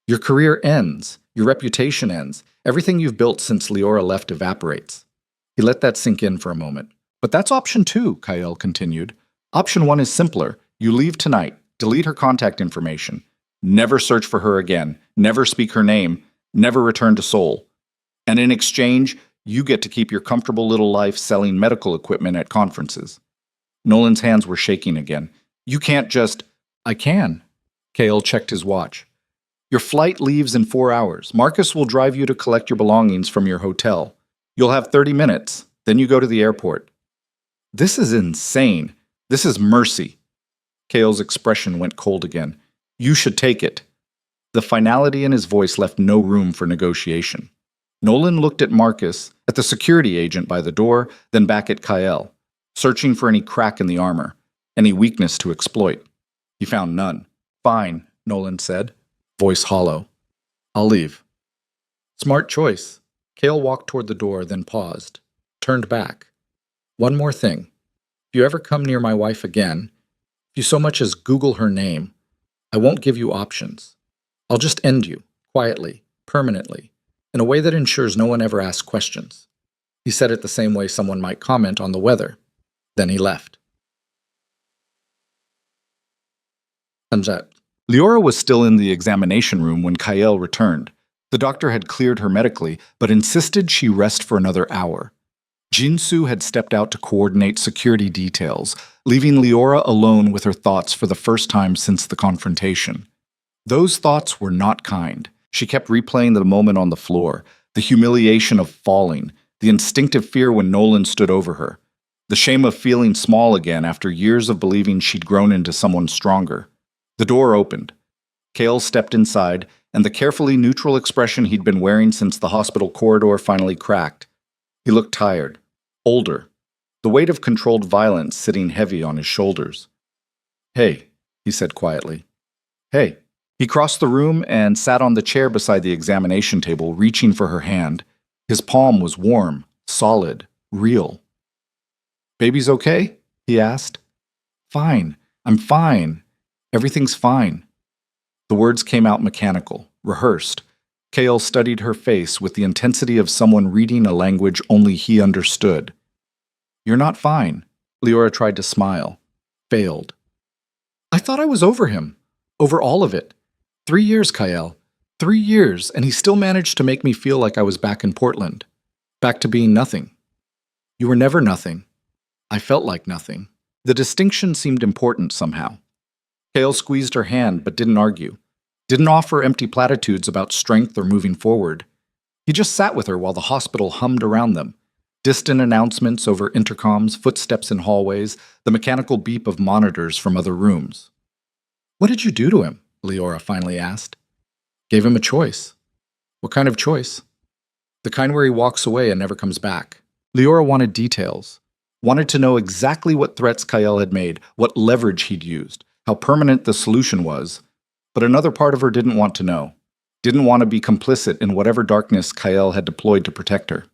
Your career ends. Your reputation ends. Everything you've built since Leora left evaporates. He let that sink in for a moment. But that's option 2, Kael continued. Option 1 is simpler. You leave tonight, delete her contact information, never search for her again, never speak her name, never return to Seoul. And in exchange, you get to keep your comfortable little life selling medical equipment at conferences. Nolan's hands were shaking again. You can't just... I can. Kael checked his watch. Your flight leaves in 4 hours. Marcus will drive you to collect your belongings from your hotel. You'll have 30 minutes. Then you go to the airport. This is insane. This is mercy. Kael's expression went cold again. You should take it. The finality in his voice left no room for negotiation. Nolan looked at Marcus, at the security agent by the door, then back at Kael, searching for any crack in the armor, any weakness to exploit. He found none. Fine, Nolan said, voice hollow. I'll leave. Smart choice. Kael walked toward the door, then paused, turned back. One more thing. If you ever come near my wife again, if you so much as Google her name, I won't give you options. I'll just end you, quietly, permanently, in a way that ensures no one ever asks questions. He said it the same way someone might comment on the weather. Then he left. Leora was still in the examination room when Kael returned. The doctor had cleared her medically, but insisted she rest for another hour. Jinsu had stepped out to coordinate security details, leaving Leora alone with her thoughts for the first time since the confrontation. Those thoughts were not kind. She kept replaying the moment on the floor, the humiliation of falling, the instinctive fear when Nolan stood over her, the shame of feeling small again after years of believing she'd grown into someone stronger. The door opened. Kael stepped inside, and the carefully neutral expression he'd been wearing since the hospital corridor finally cracked. He looked tired, older, the weight of controlled violence sitting heavy on his shoulders. Hey, he said quietly. Hey. He crossed the room and sat on the chair beside the examination table, reaching for her hand. His palm was warm, solid, real. Baby's okay? He asked. Fine. I'm fine. Everything's fine. The words came out mechanical, rehearsed. Kale studied her face with the intensity of someone reading a language only he understood. You're not fine. Leora tried to smile. Failed. I thought I was over him. Over all of it. 3 years, Kyle. 3 years, and he still managed to make me feel like I was back in Portland. Back to being nothing. You were never nothing. I felt like nothing. The distinction seemed important somehow. Kale squeezed her hand but didn't argue. Didn't offer empty platitudes about strength or moving forward. He just sat with her while the hospital hummed around them. Distant announcements over intercoms, footsteps in hallways, the mechanical beep of monitors from other rooms. What did you do to him? Leora finally asked. Gave him a choice. What kind of choice? The kind where he walks away and never comes back. Leora wanted details. Wanted to know exactly what threats Kyle had made, what leverage he'd used, how permanent the solution was. But another part of her didn't want to know. Didn't want to be complicit in whatever darkness Kyle had deployed to protect her.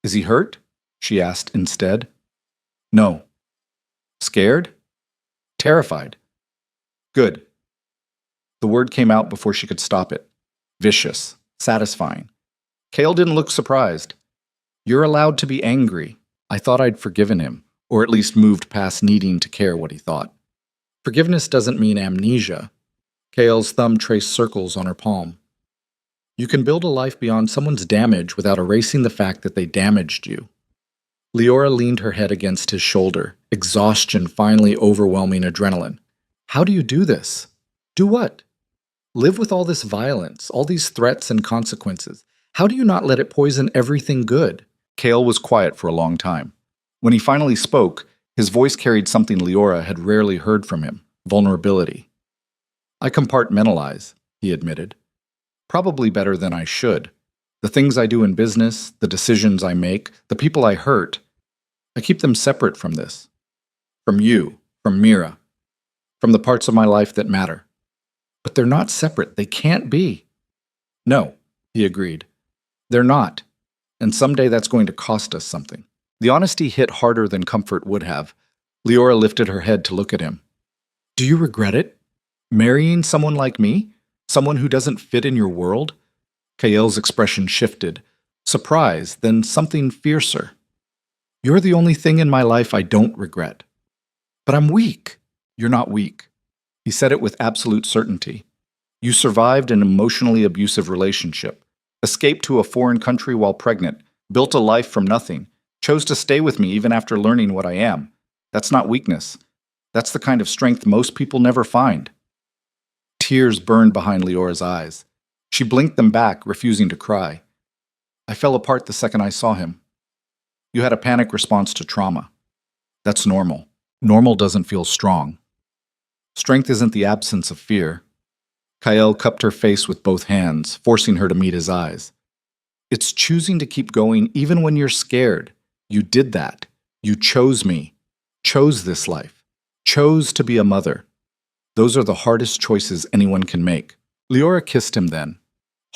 Is he hurt? She asked instead. No. Scared? Terrified. Good. The word came out before she could stop it. Vicious. Satisfying. Kale didn't look surprised. You're allowed to be angry. I thought I'd forgiven him, or at least moved past needing to care what he thought. Forgiveness doesn't mean amnesia. Kale's thumb traced circles on her palm. You can build a life beyond someone's damage without erasing the fact that they damaged you. Leora leaned her head against his shoulder, exhaustion finally overwhelming adrenaline. How do you do this? Do what? Live with all this violence, all these threats and consequences. How do you not let it poison everything good? Kale was quiet for a long time. When he finally spoke, his voice carried something Leora had rarely heard from him, vulnerability. I compartmentalize, he admitted. Probably better than I should. The things I do in business, the decisions I make, the people I hurt, I keep them separate from this. From you, from Mira, from the parts of my life that matter. But they're not separate. They can't be. No, he agreed. They're not. And someday that's going to cost us something. The honesty hit harder than comfort would have. Leora lifted her head to look at him. Do you regret it? Marrying someone like me? Someone who doesn't fit in your world? Kael's expression shifted. Surprise, then something fiercer. You're the only thing in my life I don't regret. But I'm weak. You're not weak. He said it with absolute certainty. You survived an emotionally abusive relationship, escaped to a foreign country while pregnant, built a life from nothing, chose to stay with me even after learning what I am. That's not weakness. That's the kind of strength most people never find. Tears burned behind Leora's eyes. She blinked them back, refusing to cry. I fell apart the second I saw him. You had a panic response to trauma. That's normal. Normal doesn't feel strong. Strength isn't the absence of fear. Kael cupped her face with both hands, forcing her to meet his eyes. It's choosing to keep going even when you're scared. You did that. You chose me. Chose this life. Chose to be a mother. Those are the hardest choices anyone can make. Leora kissed him then.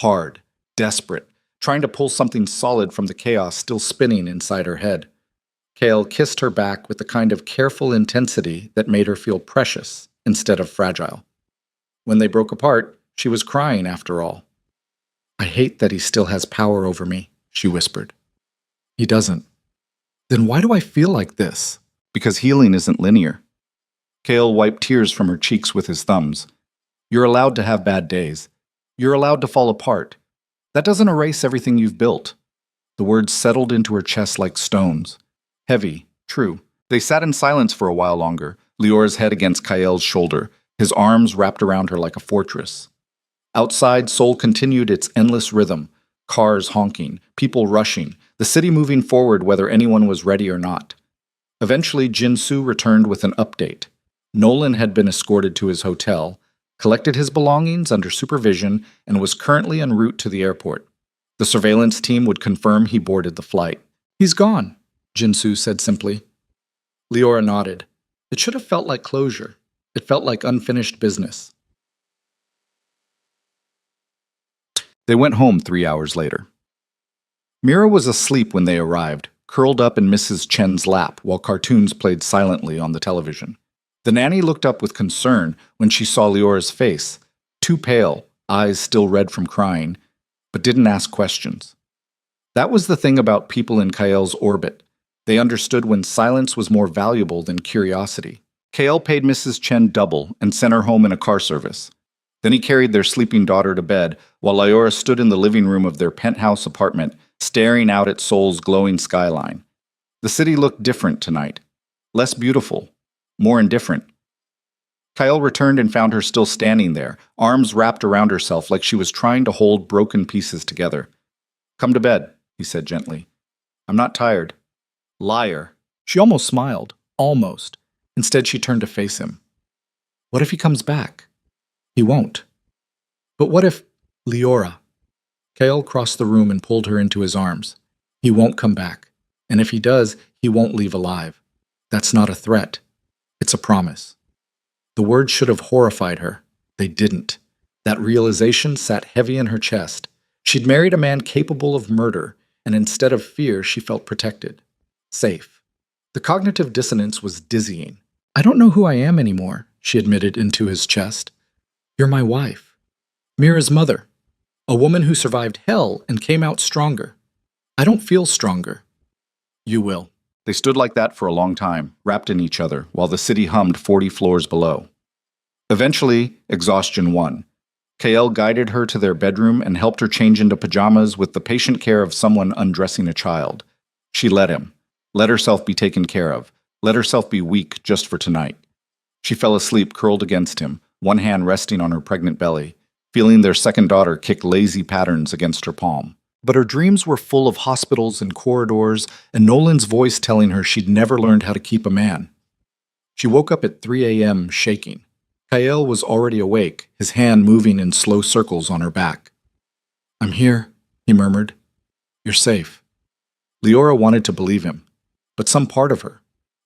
Hard, desperate, trying to pull something solid from the chaos still spinning inside her head. Kael kissed her back with the kind of careful intensity that made her feel precious instead of fragile. When they broke apart, she was crying after all. I hate that he still has power over me, she whispered. He doesn't. Then why do I feel like this? Because healing isn't linear. Kael wiped tears from her cheeks with his thumbs. You're allowed to have bad days. You're allowed to fall apart. That doesn't erase everything you've built. The words settled into her chest like stones. Heavy, true. They sat in silence for a while longer, Leora's head against Kael's shoulder, his arms wrapped around her like a fortress. Outside, Seoul continued its endless rhythm, cars honking, people rushing, the city moving forward whether anyone was ready or not. Eventually, Jin-Soo returned with an update. Nolan had been escorted to his hotel, collected his belongings under supervision, and was currently en route to the airport. The surveillance team would confirm he boarded the flight. He's gone, Jin-Soo said simply. Leora nodded. It should have felt like closure. It felt like unfinished business. They went home 3 hours later. Mira was asleep when they arrived, curled up in Mrs. Chen's lap while cartoons played silently on the television. The nanny looked up with concern when she saw Leora's face, too pale, eyes still red from crying, but didn't ask questions. That was the thing about people in Kael's orbit. They understood when silence was more valuable than curiosity. Kael paid Mrs. Chen double and sent her home in a car service. Then he carried their sleeping daughter to bed while Leora stood in the living room of their penthouse apartment, staring out at Seoul's glowing skyline. The city looked different tonight. Less beautiful. More indifferent. Kael returned and found her still standing there, arms wrapped around herself like she was trying to hold broken pieces together. "Come to bed," he said gently. "I'm not tired." Liar. She almost smiled. Almost. Instead, she turned to face him. What if he comes back? He won't. But what if... Leora. Kael crossed the room and pulled her into his arms. He won't come back. And if he does, he won't leave alive. That's not a threat. It's a promise. The words should have horrified her. They didn't. That realization sat heavy in her chest. She'd married a man capable of murder, and instead of fear, she felt protected. Safe. The cognitive dissonance was dizzying. I don't know who I am anymore, she admitted into his chest. You're my wife. Mira's mother. A woman who survived hell and came out stronger. I don't feel stronger. You will. They stood like that for a long time, wrapped in each other, while the city hummed 40 floors below. Eventually, exhaustion won. Kael guided her to their bedroom and helped her change into pajamas with the patient care of someone undressing a child. She let him. Let herself be taken care of. Let herself be weak just for tonight. She fell asleep curled against him, one hand resting on her pregnant belly, feeling their second daughter kick lazy patterns against her palm. But her dreams were full of hospitals and corridors, and Nolan's voice telling her she'd never learned how to keep a man. She woke up at 3 a.m. shaking. Kael was already awake, his hand moving in slow circles on her back. I'm here, he murmured. You're safe. Leora wanted to believe him, but some part of her,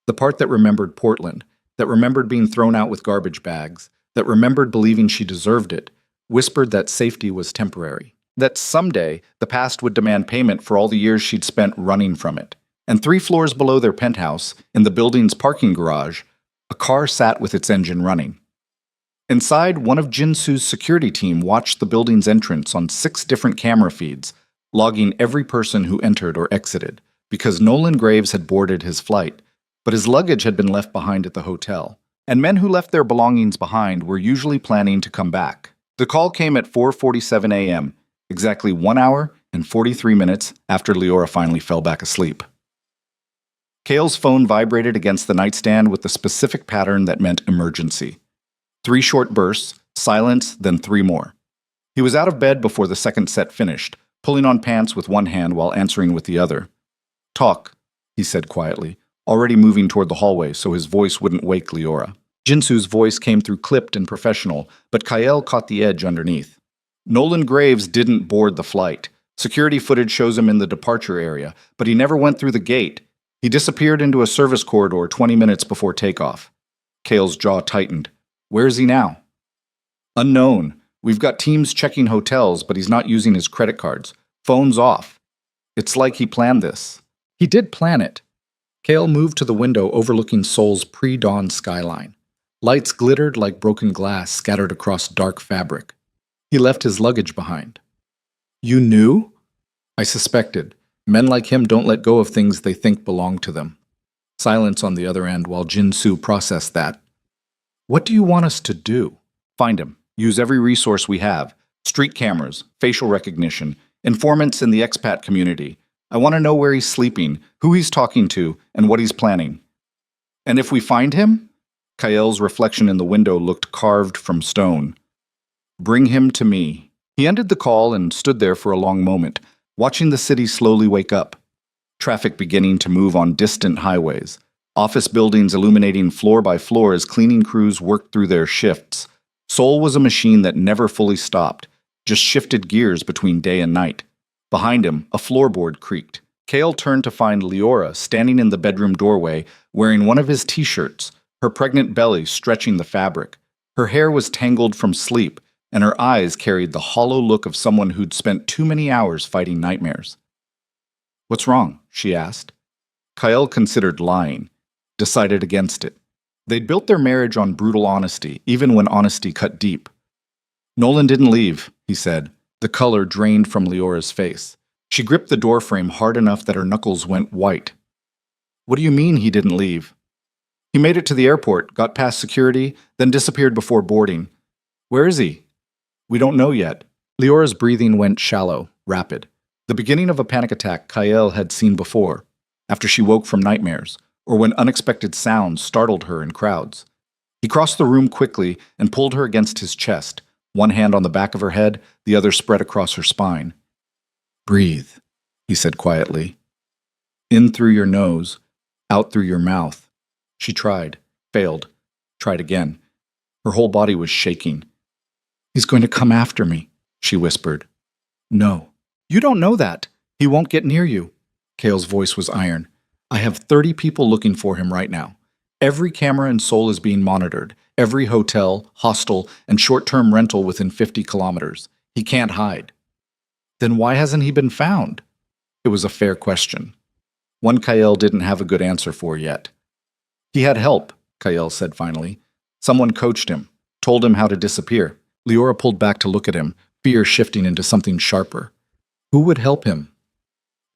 the part that remembered Portland, that remembered being thrown out with garbage bags, that remembered believing she deserved it, whispered that safety was temporary. That someday the past would demand payment for all the years she'd spent running from it. And 3 floors below their penthouse, in the building's parking garage, a car sat with its engine running. Inside, one of Jinsu's security team watched the building's entrance on 6 different camera feeds, logging every person who entered or exited, because Nolan Graves had boarded his flight, but his luggage had been left behind at the hotel, and men who left their belongings behind were usually planning to come back. The call came at 4:47 a.m., exactly 1 hour and 43 minutes after Leora finally fell back asleep. Kael's phone vibrated against the nightstand with the specific pattern that meant emergency. 3 short bursts, silence, then 3 more. He was out of bed before the second set finished, pulling on pants with one hand while answering with the other. Talk, he said quietly, already moving toward the hallway so his voice wouldn't wake Leora. Jinsu's voice came through clipped and professional, but Kael caught the edge underneath. Nolan Graves didn't board the flight. Security footage shows him in the departure area, but he never went through the gate. He disappeared into a service corridor 20 minutes before takeoff. Kael's jaw tightened. Where is he now? Unknown. We've got teams checking hotels, but he's not using his credit cards. Phone's off. It's like he planned this. He did plan it. Kael moved to the window overlooking Seoul's pre-dawn skyline. Lights glittered like broken glass scattered across dark fabric. He left his luggage behind. You knew? I suspected. Men like him don't let go of things they think belong to them. Silence on the other end while Jinsu processed that. What do you want us to do? Find him. Use every resource we have. Street cameras, facial recognition, informants in the expat community. I want to know where he's sleeping, who he's talking to, and what he's planning. And if we find him? Kael's reflection in the window looked carved from stone. Bring him to me. He ended the call and stood there for a long moment, watching the city slowly wake up. Traffic beginning to move on distant highways. Office buildings illuminating floor by floor as cleaning crews worked through their shifts. Seoul was a machine that never fully stopped, just shifted gears between day and night. Behind him, a floorboard creaked. Kael turned to find Leora standing in the bedroom doorway, wearing one of his t-shirts, her pregnant belly stretching the fabric. Her hair was tangled from sleep, and her eyes carried the hollow look of someone who'd spent too many hours fighting nightmares. What's wrong? She asked. Kael considered lying, decided against it. They'd built their marriage on brutal honesty, even when honesty cut deep. Nolan didn't leave, he said. The color drained from Leora's face. She gripped the doorframe hard enough that her knuckles went white. What do you mean he didn't leave? He made it to the airport, got past security, then disappeared before boarding. Where is he? We don't know yet. Leora's breathing went shallow, rapid. The beginning of a panic attack Kyle had seen before, after she woke from nightmares, or when unexpected sounds startled her in crowds. He crossed the room quickly and pulled her against his chest, one hand on the back of her head, the other spread across her spine. Breathe, he said quietly. In through your nose, out through your mouth. She tried, failed, tried again. Her whole body was shaking. He's going to come after me, she whispered. No. You don't know that. He won't get near you. Cale's voice was iron. I have 30 people looking for him right now. Every camera in Seoul is being monitored. Every hotel, hostel, and short-term rental within 50 kilometers. He can't hide. Then why hasn't he been found? It was a fair question. One Kyle didn't have a good answer for yet. He had help, Kyle said finally. Someone coached him, told him how to disappear. Leora pulled back to look at him, fear shifting into something sharper. Who would help him?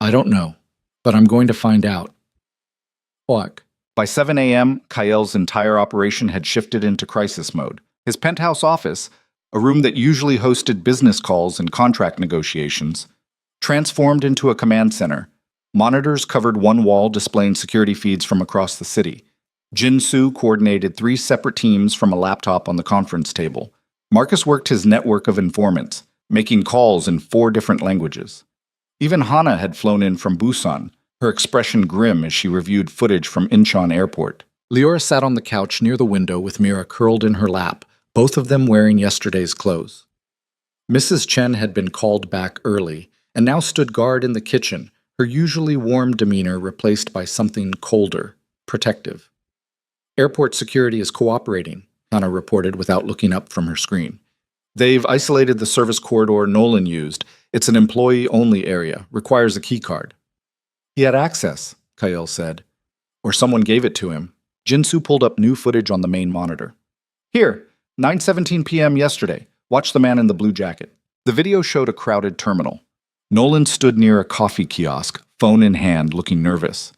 I don't know, but I'm going to find out. What? By 7 a.m., Kyle's entire operation had shifted into crisis mode. His penthouse office, a room that usually hosted business calls and contract negotiations, transformed into a command center. Monitors covered one wall displaying security feeds from across the city. Jin-Soo coordinated 3 separate teams from a laptop on the conference table. Marcus worked his network of informants, making calls in 4 different languages. Even Hana had flown in from Busan, her expression grim as she reviewed footage from Incheon Airport. Leora sat on the couch near the window with Mira curled in her lap, both of them wearing yesterday's clothes. Mrs. Chen had been called back early and now stood guard in the kitchen, her usually warm demeanor replaced by something colder, protective. Airport security is cooperating, Hana reported without looking up from her screen. They've isolated the service corridor Nolan used. It's an employee-only area, requires a keycard. He had access, Kyle said. Or someone gave it to him. Jin-Soo pulled up new footage on the main monitor. Here, 9:17 p.m. yesterday. Watch the man in the blue jacket. The video showed a crowded terminal. Nolan stood near a coffee kiosk, phone in hand, looking nervous.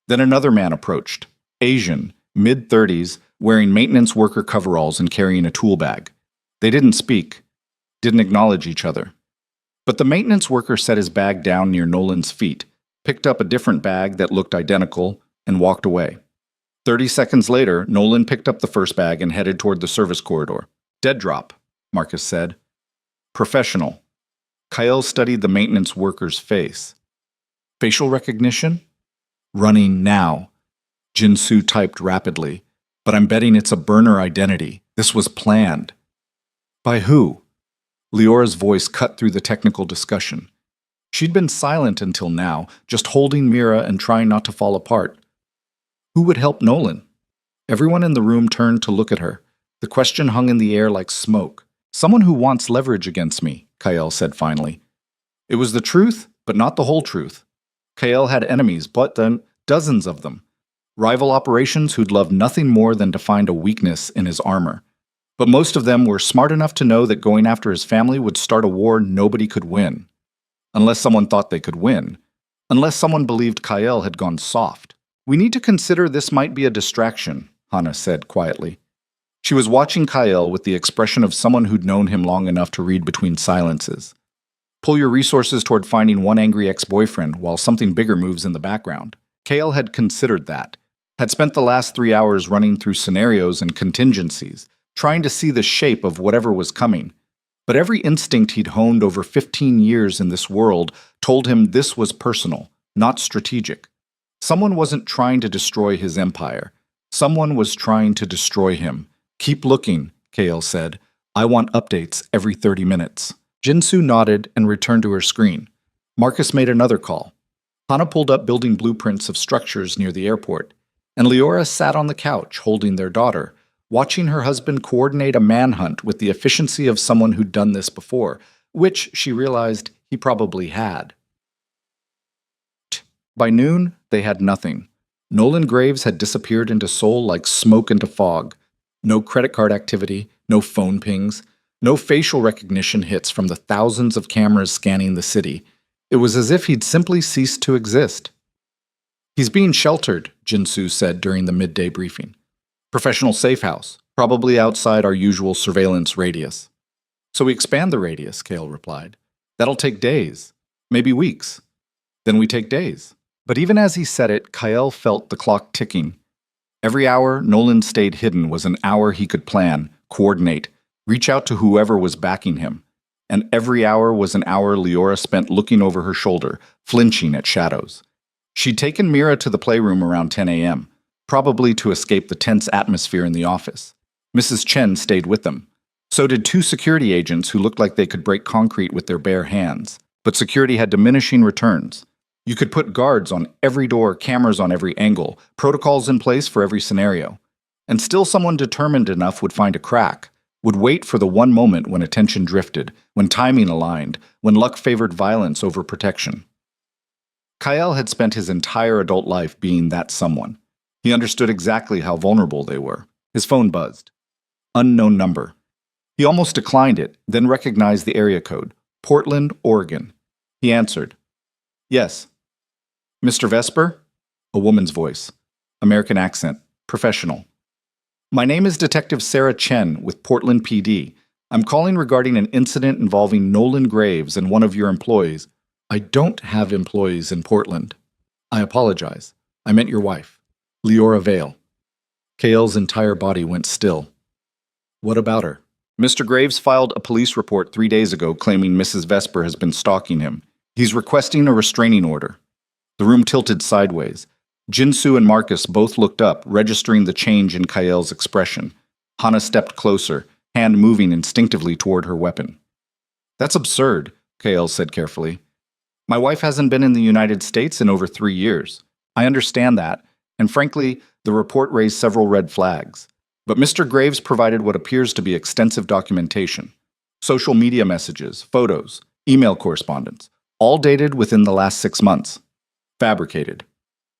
Then another man approached. Asian, mid-30s, wearing maintenance worker coveralls and carrying a tool bag. They didn't speak, didn't acknowledge each other. But the maintenance worker set his bag down near Nolan's feet, picked up a different bag that looked identical, and walked away. 30 seconds later, Nolan picked up the first bag and headed toward the service corridor. Dead drop, Marcus said. Professional. Kyle studied the maintenance worker's face. Facial recognition? Running now. Jin-Soo typed rapidly. But I'm betting it's a burner identity. This was planned. By who? Leora's voice cut through the technical discussion. She'd been silent until now, just holding Mira and trying not to fall apart. Who would help Nolan? Everyone in the room turned to look at her. The question hung in the air like smoke. Someone who wants leverage against me, Kyle said finally. It was the truth, but not the whole truth. Kyle had enemies, but then dozens of them. Rival operations who'd love nothing more than to find a weakness in his armor. But most of them were smart enough to know that going after his family would start a war nobody could win. Unless someone thought they could win. Unless someone believed Kyle had gone soft. We need to consider this might be a distraction, Hana said quietly. She was watching Kyle with the expression of someone who'd known him long enough to read between silences. Pull your resources toward finding one angry ex-boyfriend while something bigger moves in the background. Kale had considered that. Had spent the last 3 hours running through scenarios and contingencies, trying to see the shape of whatever was coming. But every instinct he'd honed over 15 years in this world told him this was personal, not strategic. Someone wasn't trying to destroy his empire. Someone was trying to destroy him. Keep looking, Kale said. I want updates every 30 minutes. Jin-Soo nodded and returned to her screen. Marcus made another call. Hana pulled up building blueprints of structures near the airport, and Leora sat on the couch holding their daughter, watching her husband coordinate a manhunt with the efficiency of someone who'd done this before, which, she realized, he probably had. By noon, they had nothing. Nolan Graves had disappeared into Seoul like smoke into fog. No credit card activity, no phone pings, no facial recognition hits from the thousands of cameras scanning the city. It was as if he'd simply ceased to exist. "He's being sheltered," Jinsu said during the midday briefing. "Professional safe house, probably outside our usual surveillance radius." "So we expand the radius," Kale replied. "That'll take days, maybe weeks. Then we take days." But even as he said it, Kyle felt the clock ticking. Every hour Nolan stayed hidden was an hour he could plan, coordinate, reach out to whoever was backing him. And every hour was an hour Leora spent looking over her shoulder, flinching at shadows. She'd taken Mira to the playroom around 10 a.m., probably to escape the tense atmosphere in the office. Mrs. Chen stayed with them. So did two security agents who looked like they could break concrete with their bare hands. But security had diminishing returns. You could put guards on every door, cameras on every angle, protocols in place for every scenario. And still someone determined enough would find a crack, would wait for the one moment when attention drifted, when timing aligned, when luck favored violence over protection. Kyle had spent his entire adult life being that someone. He understood exactly how vulnerable they were. His phone buzzed. Unknown number. He almost declined it, then recognized the area code. Portland, Oregon. He answered. "Yes." "Mr. Vesper?" A woman's voice. American accent. Professional. "My name is Detective Sarah Chen with Portland PD. I'm calling regarding an incident involving Nolan Graves and one of your employees." "I don't have employees in Portland." "I apologize. I meant your wife, Leora Vale." Kale's entire body went still. "What about her?" "Mr. Graves filed a police report 3 days ago claiming Mrs. Vesper has been stalking him. He's requesting a restraining order." The room tilted sideways. Jinsu and Marcus both looked up, registering the change in Kael's expression. Hana stepped closer, hand moving instinctively toward her weapon. "That's absurd," Kael said carefully. "My wife hasn't been in the United States in over 3 years. I understand that, and frankly, the report raised several red flags. But Mr. Graves provided what appears to be extensive documentation. Social media messages, photos, email correspondence, all dated within the last 6 months. Fabricated.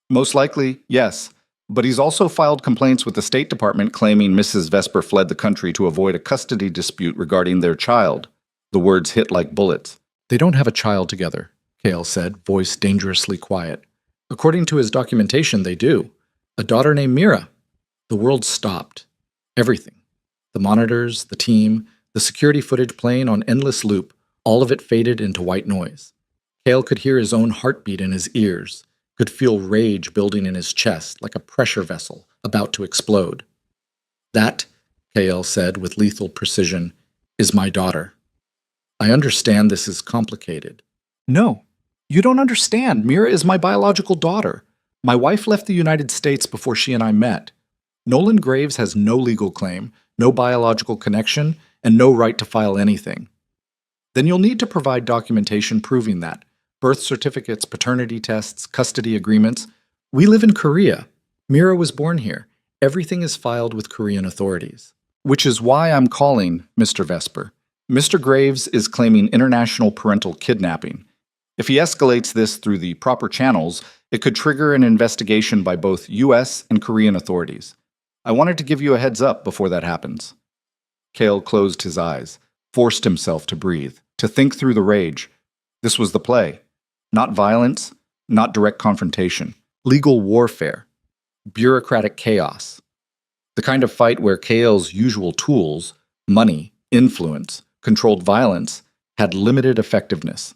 Most likely, yes, but he's also filed complaints with the State Department claiming Mrs. Vesper fled the country to avoid a custody dispute regarding their child." The words hit like bullets. "They don't have a child together," Kale said, voice dangerously quiet. "According to his documentation, they do. A daughter named Mira." The world stopped. Everything. The monitors, the team, the security footage playing on endless loop, all of it faded into white noise. Kale could hear his own heartbeat in his ears, could feel rage building in his chest like a pressure vessel about to explode. "That," Kale said with lethal precision, "is my daughter. I understand this is complicated." "No, you don't understand. Mira is my biological daughter. My wife left the United States before she and I met. Nolan Graves has no legal claim, no biological connection, and no right to file anything." "Then you'll need to provide documentation proving that. Birth certificates, paternity tests, custody agreements. We live in Korea. Mira was born here. Everything is filed with Korean authorities." "Which is why I'm calling, Mr. Vesper. Mr. Graves is claiming international parental kidnapping. If he escalates this through the proper channels, it could trigger an investigation by both U.S. and Korean authorities. I wanted to give you a heads up before that happens." Kale closed his eyes, forced himself to breathe, to think through the rage. This was the play. Not violence, not direct confrontation. Legal warfare. Bureaucratic chaos. The kind of fight where Kale's usual tools, money, influence, controlled violence, had limited effectiveness.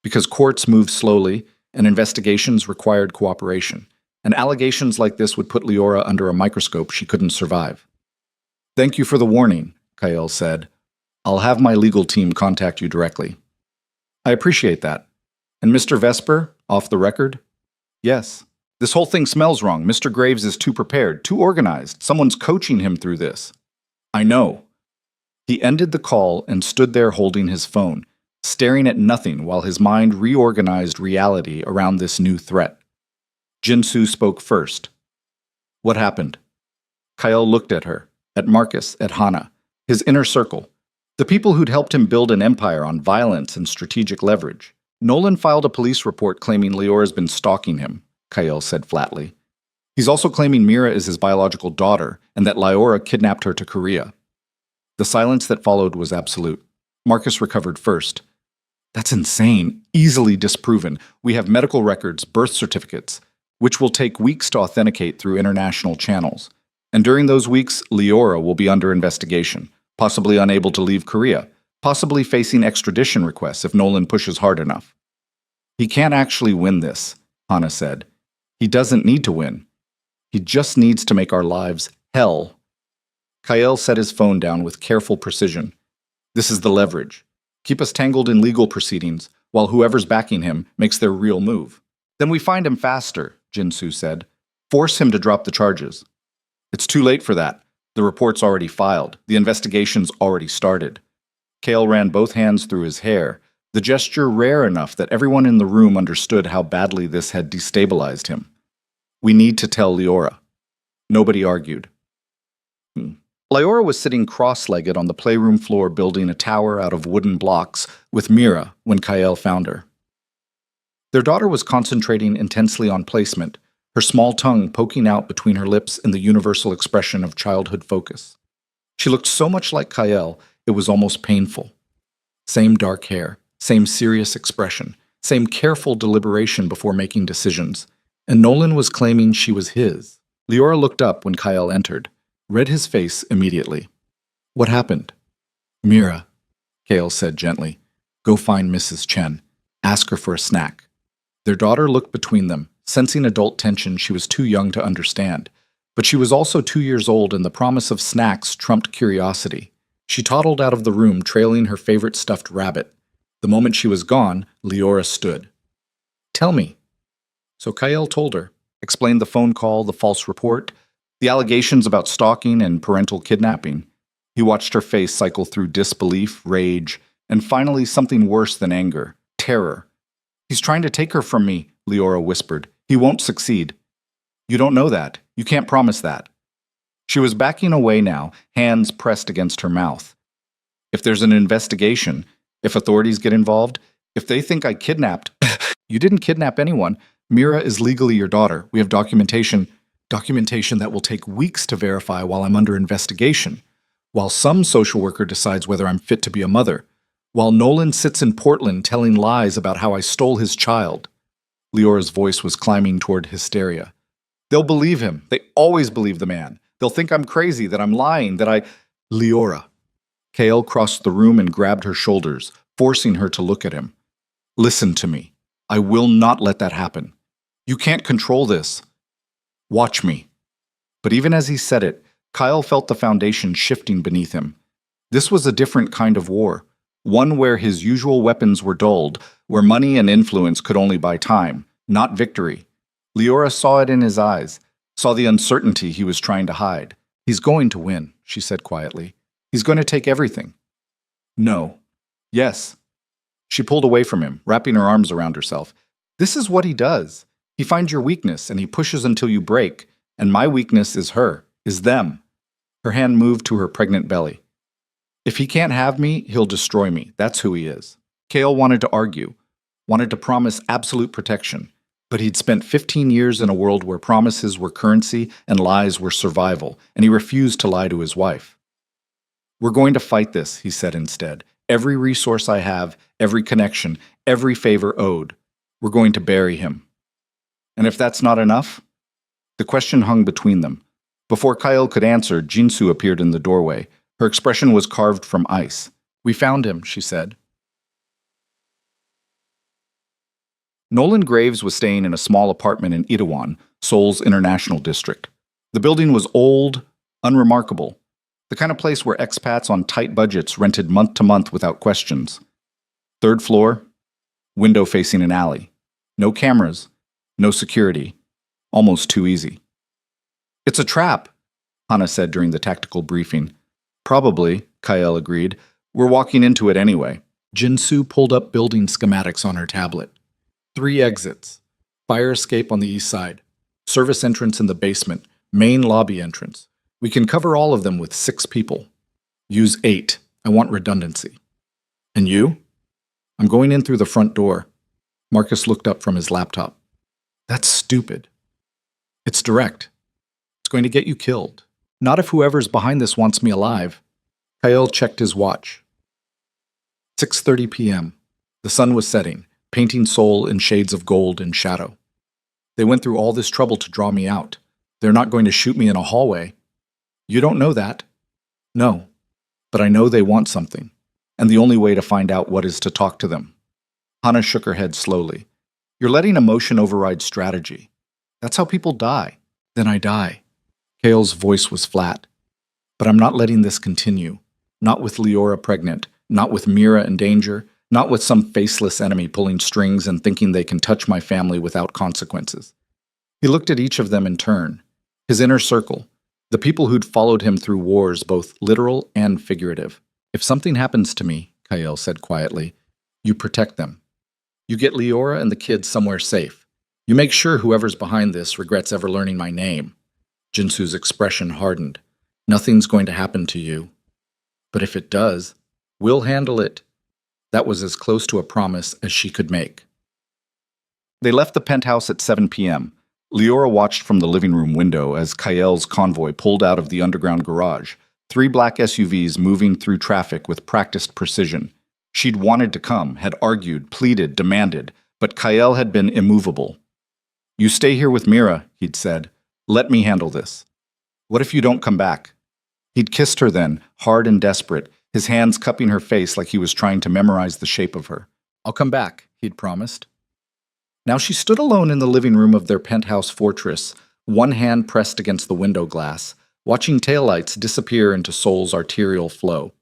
Because courts moved slowly, and investigations required cooperation. And allegations like this would put Leora under a microscope she couldn't survive. "Thank you for the warning," Kyle said. "I'll have my legal team contact you directly." "I appreciate that. And Mr. Vesper, off the record?" "Yes. This whole thing smells wrong. Mr. Graves is too prepared, too organized. Someone's coaching him through this." "I know." He ended the call and stood there holding his phone, staring at nothing while his mind reorganized reality around this new threat. Jinsu spoke first. "What happened?" Kyle looked at her, at Marcus, at Hana, his inner circle, the people who'd helped him build an empire on violence and strategic leverage. "Nolan filed a police report claiming Leora's been stalking him," Kyle said flatly. He's also claiming Mira is his biological daughter and that Liora kidnapped her to Korea. The silence that followed was absolute. Marcus recovered first. That's insane. Easily disproven. We have medical records, birth certificates, which will take weeks to authenticate through international channels. And during those weeks, Liora will be under investigation, possibly unable to leave Korea, possibly facing extradition requests if Nolan pushes hard enough. He can't actually win this, Hannah said. He doesn't need to win. He just needs to make our lives hell. Kyle set his phone down with careful precision. This is the leverage. Keep us tangled in legal proceedings, while whoever's backing him makes their real move. Then we find him faster, Jinsu said. Force him to drop the charges. It's too late for that. The report's already filed. The investigation's already started. Kale ran both hands through his hair, the gesture rare enough that everyone in the room understood how badly this had destabilized him. We need to tell Liora. Nobody argued. Liora was sitting cross-legged on the playroom floor building a tower out of wooden blocks with Mira when Kyle found her. Their daughter was concentrating intensely on placement, her small tongue poking out between her lips in the universal expression of childhood focus. She looked so much like Kyle, it was almost painful. Same dark hair, same serious expression, same careful deliberation before making decisions. And Nolan was claiming she was his. Liora looked up when Kyle entered, read his face immediately. What happened? Mira, Kale said gently. Go find Mrs. Chen. Ask her for a snack. Their daughter looked between them, sensing adult tension she was too young to understand. But she was also 2 years old and the promise of snacks trumped curiosity. She toddled out of the room trailing her favorite stuffed rabbit. The moment she was gone, Liora stood. Tell me. So Kyle told her, explained the phone call, the false report, the allegations about stalking and parental kidnapping. He watched her face cycle through disbelief, rage, and finally something worse than anger, terror. He's trying to take her from me, Liora whispered. He won't succeed. You don't know that. You can't promise that. She was backing away now, hands pressed against her mouth. If there's an investigation, if authorities get involved, if they think I kidnapped... You didn't kidnap anyone. Mira is legally your daughter. We have documentation that will take weeks to verify while I'm under investigation, while some social worker decides whether I'm fit to be a mother, while Nolan sits in Portland telling lies about how I stole his child. Leora's voice was climbing toward hysteria. They'll believe him. They always believe the man. They'll think I'm crazy, that I'm lying, that I... Liora. Kale crossed the room and grabbed her shoulders, forcing her to look at him. Listen to me. I will not let that happen. You can't control this. Watch me. But even as he said it, Kyle felt the foundation shifting beneath him. This was a different kind of war, one where his usual weapons were dulled, where money and influence could only buy time, not victory. Liora saw it in his eyes, saw the uncertainty he was trying to hide. He's going to win, she said quietly. He's going to take everything. No. Yes. She pulled away from him, wrapping her arms around herself. This is what he does. He finds your weakness, and he pushes until you break. And my weakness is her, is them. Her hand moved to her pregnant belly. If he can't have me, he'll destroy me. That's who he is. Kale wanted to argue, wanted to promise absolute protection. But he'd spent 15 years in a world where promises were currency and lies were survival, and he refused to lie to his wife. We're going to fight this, he said instead. Every resource I have, every connection, every favor owed. We're going to bury him. And if that's not enough? The question hung between them. Before Kyle could answer, Jinsu appeared in the doorway. Her expression was carved from ice. We found him, she said. Nolan Graves was staying in a small apartment in Itaewon, Seoul's international district. The building was old, unremarkable, the kind of place where expats on tight budgets rented month to month without questions. 3rd floor, window facing an alley. No cameras, no security. Almost too easy. It's a trap, Hannah said during the tactical briefing. Probably, Kyle agreed. We're walking into it anyway. Jinsu pulled up building schematics on her tablet. 3 exits. Fire escape on the east side. Service entrance in the basement. Main lobby entrance. We can cover all of them with 6 people. Use 8. I want redundancy. And you? I'm going in through the front door. Marcus looked up from his laptop. That's stupid. It's direct. It's going to get you killed. Not if whoever's behind this wants me alive. Kyle checked his watch. 6:30 p.m. The sun was setting, painting Seoul in shades of gold and shadow. They went through all this trouble to draw me out. They're not going to shoot me in a hallway. You don't know that. No. But I know they want something, and the only way to find out what is to talk to them. Hannah shook her head slowly. You're letting emotion override strategy. That's how people die. Then I die. Kale's voice was flat. But I'm not letting this continue. Not with Leora pregnant, not with Mira in danger, not with some faceless enemy pulling strings and thinking they can touch my family without consequences. He looked at each of them in turn. His inner circle, the people who'd followed him through wars, both literal and figurative. If something happens to me, Kyle said quietly, you protect them. You get Leora and the kids somewhere safe. You make sure whoever's behind this regrets ever learning my name. Jinsu's expression hardened. Nothing's going to happen to you. But if it does, we'll handle it. That was as close to a promise as she could make. They left the penthouse at 7 p.m. Leora watched from the living room window as Kyle's convoy pulled out of the underground garage, 3 black SUVs moving through traffic with practiced precision. She'd wanted to come, had argued, pleaded, demanded, but Kyle had been immovable. You stay here with Mira, he'd said. Let me handle this. What if you don't come back? He'd kissed her then, hard and desperate, his hands cupping her face like he was trying to memorize the shape of her. I'll come back, he'd promised. Now she stood alone in the living room of their penthouse fortress, one hand pressed against the window glass, watching taillights disappear into Seoul's arterial flow.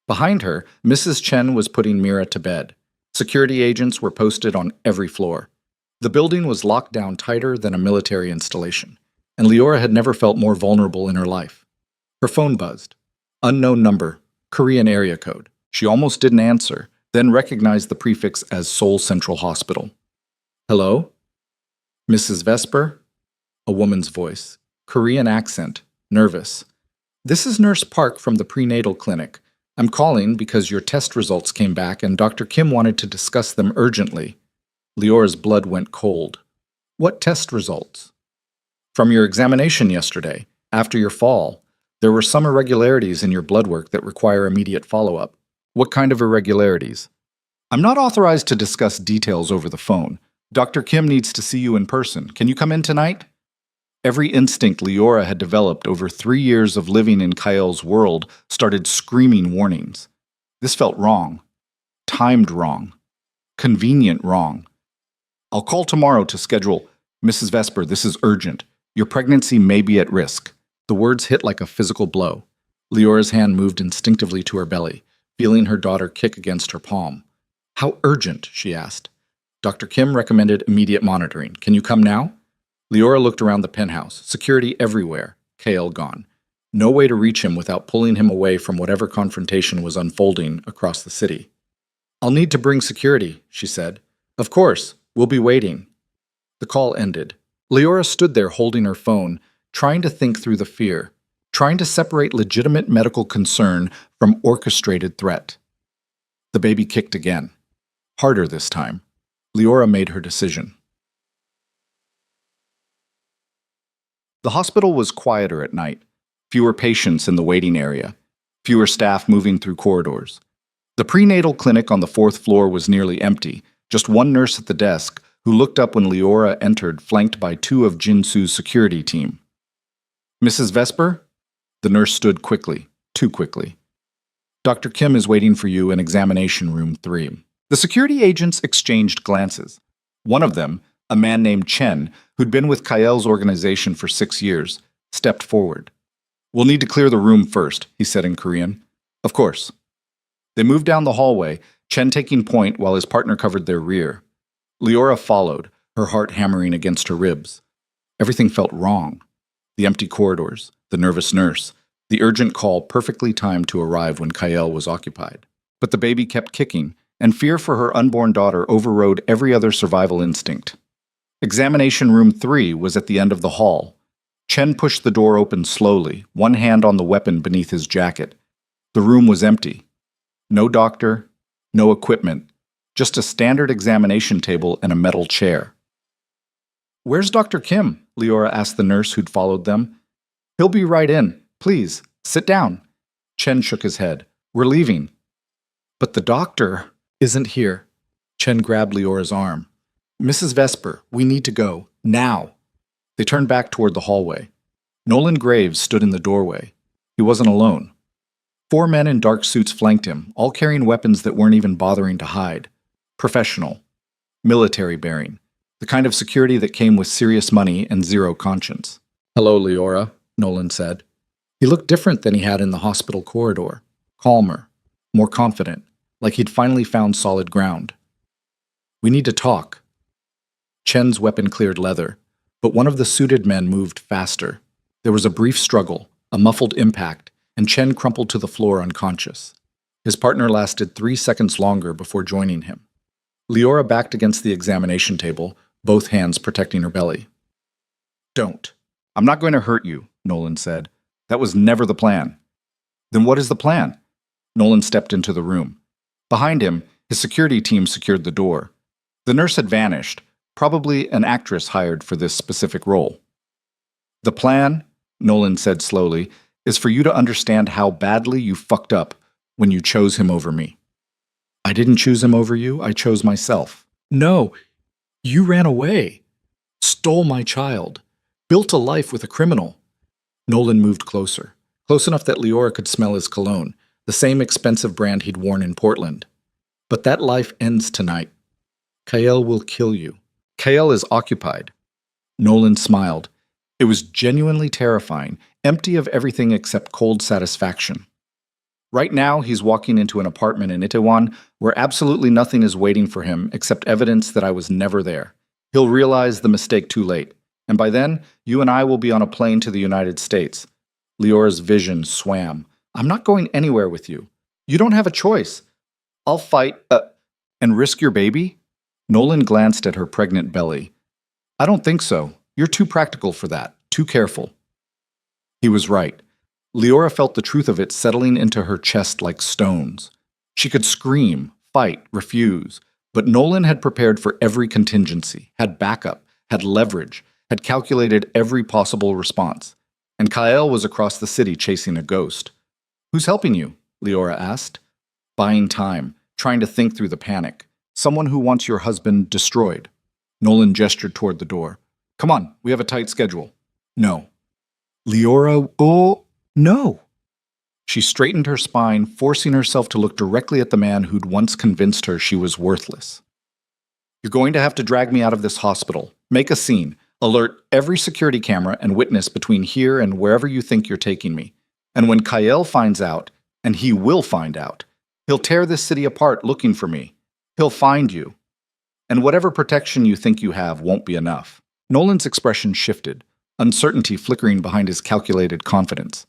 Behind her, Mrs. Chen was putting Mira to bed. Security agents were posted on every floor. The building was locked down tighter than a military installation, and Leora had never felt more vulnerable in her life. Her phone buzzed. Unknown number, Korean area code. She almost didn't answer, then recognized the prefix as Seoul Central Hospital. Hello? Mrs. Vesper? A woman's voice. Korean accent. Nervous. This is Nurse Park from the prenatal clinic. I'm calling because your test results came back and Dr. Kim wanted to discuss them urgently. Leora's blood went cold. What test results? From your examination yesterday, after your fall. There were some irregularities in your blood work that require immediate follow-up. What kind of irregularities? I'm not authorized to discuss details over the phone. Dr. Kim needs to see you in person. Can you come in tonight? Every instinct Leora had developed over 3 years of living in Kyle's world started screaming warnings. This felt wrong. Timed wrong. Convenient wrong. I'll call tomorrow to schedule. Mrs. Vesper, this is urgent. Your pregnancy may be at risk. The words hit like a physical blow. Leora's hand moved instinctively to her belly, feeling her daughter kick against her palm. How urgent? She asked. Dr. Kim recommended immediate monitoring. Can you come now? Leora looked around the penthouse. Security everywhere. Kale gone. No way to reach him without pulling him away from whatever confrontation was unfolding across the city. I'll need to bring security, she said. Of course. We'll be waiting. The call ended. Leora stood there holding her phone, trying to think through the fear, trying to separate legitimate medical concern from orchestrated threat. The baby kicked again. Harder this time. Leora made her decision. The hospital was quieter at night. Fewer patients in the waiting area. Fewer staff moving through corridors. The prenatal clinic on the 4th floor was nearly empty, just one nurse at the desk who looked up when Leora entered, flanked by 2 of Jinsu's security team. Mrs. Vesper? The nurse stood quickly, too quickly. Dr. Kim is waiting for you in examination room 3. The security agents exchanged glances. One of them, a man named Chen, who'd been with Kyle's organization for 6 years, stepped forward. We'll need to clear the room first, he said in Korean. Of course. They moved down the hallway, Chen taking point while his partner covered their rear. Leora followed, her heart hammering against her ribs. Everything felt wrong. The empty corridors, the nervous nurse, the urgent call perfectly timed to arrive when Kyle was occupied. But the baby kept kicking, and fear for her unborn daughter overrode every other survival instinct. Examination room 3 was at the end of the hall. Chen pushed the door open slowly, one hand on the weapon beneath his jacket. The room was empty. No doctor, no equipment, just a standard examination table and a metal chair. Where's Dr. Kim? Leora asked the nurse who'd followed them. He'll be right in. Please, sit down. Chen shook his head. We're leaving. But the doctor isn't here. Chen grabbed Leora's arm. Mrs. Vesper, we need to go. Now. They turned back toward the hallway. Nolan Graves stood in the doorway. He wasn't alone. 4 men in dark suits flanked him, all carrying weapons that weren't even bothering to hide. Professional. Military bearing. The kind of security that came with serious money and zero conscience. Hello, Leora, Nolan said. He looked different than he had in the hospital corridor. Calmer. More confident. Like he'd finally found solid ground. We need to talk. Chen's weapon cleared leather, but one of the suited men moved faster. There was a brief struggle, a muffled impact, and Chen crumpled to the floor unconscious. His partner lasted 3 seconds longer before joining him. Leora backed against the examination table, both hands protecting her belly. Don't. I'm not going to hurt you, Nolan said. That was never the plan. Then what is the plan? Nolan stepped into the room. Behind him, his security team secured the door. The nurse had vanished, probably an actress hired for this specific role. The plan, Nolan said slowly, is for you to understand how badly you fucked up when you chose him over me. I didn't choose him over you, I chose myself. No, you ran away. Stole my child. Built a life with a criminal. Nolan moved closer, close enough that Leora could smell his cologne, the same expensive brand he'd worn in Portland. But that life ends tonight. Kael will kill you. Kael is occupied. Nolan smiled. It was genuinely terrifying, empty of everything except cold satisfaction. Right now, he's walking into an apartment in Itaewon where absolutely nothing is waiting for him except evidence that I was never there. He'll realize the mistake too late, and by then, you and I will be on a plane to the United States. Leora's vision swam. I'm not going anywhere with you. You don't have a choice. I'll fight, and risk your baby? Nolan glanced at her pregnant belly. I don't think so. You're too practical for that, too careful. He was right. Leora felt the truth of it settling into her chest like stones. She could scream, fight, refuse, but Nolan had prepared for every contingency, had backup, had leverage, had calculated every possible response. And Kael was across the city chasing a ghost. Who's helping you? Leora asked. Buying time, trying to think through the panic. Someone who wants your husband destroyed. Nolan gestured toward the door. Come on, we have a tight schedule. No. Leora, oh, no. She straightened her spine, forcing herself to look directly at the man who'd once convinced her she was worthless. You're going to have to drag me out of this hospital. Make a scene. Alert every security camera and witness between here and wherever you think you're taking me. And when Kael finds out, and he will find out, he'll tear this city apart looking for me. He'll find you. And whatever protection you think you have won't be enough. Nolan's expression shifted, uncertainty flickering behind his calculated confidence.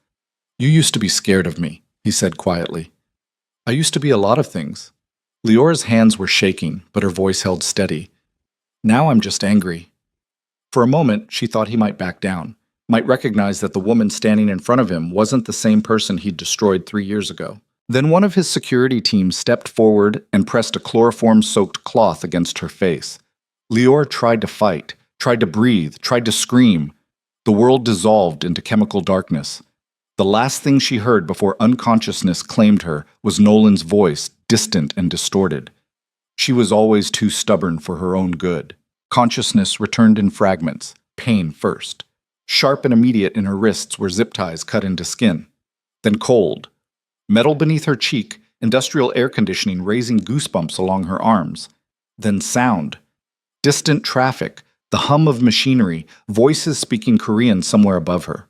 You used to be scared of me, he said quietly. I used to be a lot of things. Leora's hands were shaking, but her voice held steady. Now I'm just angry. For a moment, she thought he might back down, might recognize that the woman standing in front of him wasn't the same person he'd destroyed 3 years ago. Then one of his security team stepped forward and pressed a chloroform-soaked cloth against her face. Leora tried to fight, tried to breathe, tried to scream. The world dissolved into chemical darkness. The last thing she heard before unconsciousness claimed her was Nolan's voice, distant and distorted. She was always too stubborn for her own good. Consciousness returned in fragments, pain first. Sharp and immediate in her wrists were zip ties cut into skin. Then cold. Metal beneath her cheek, industrial air conditioning raising goosebumps along her arms. Then sound. Distant traffic, the hum of machinery, voices speaking Korean somewhere above her.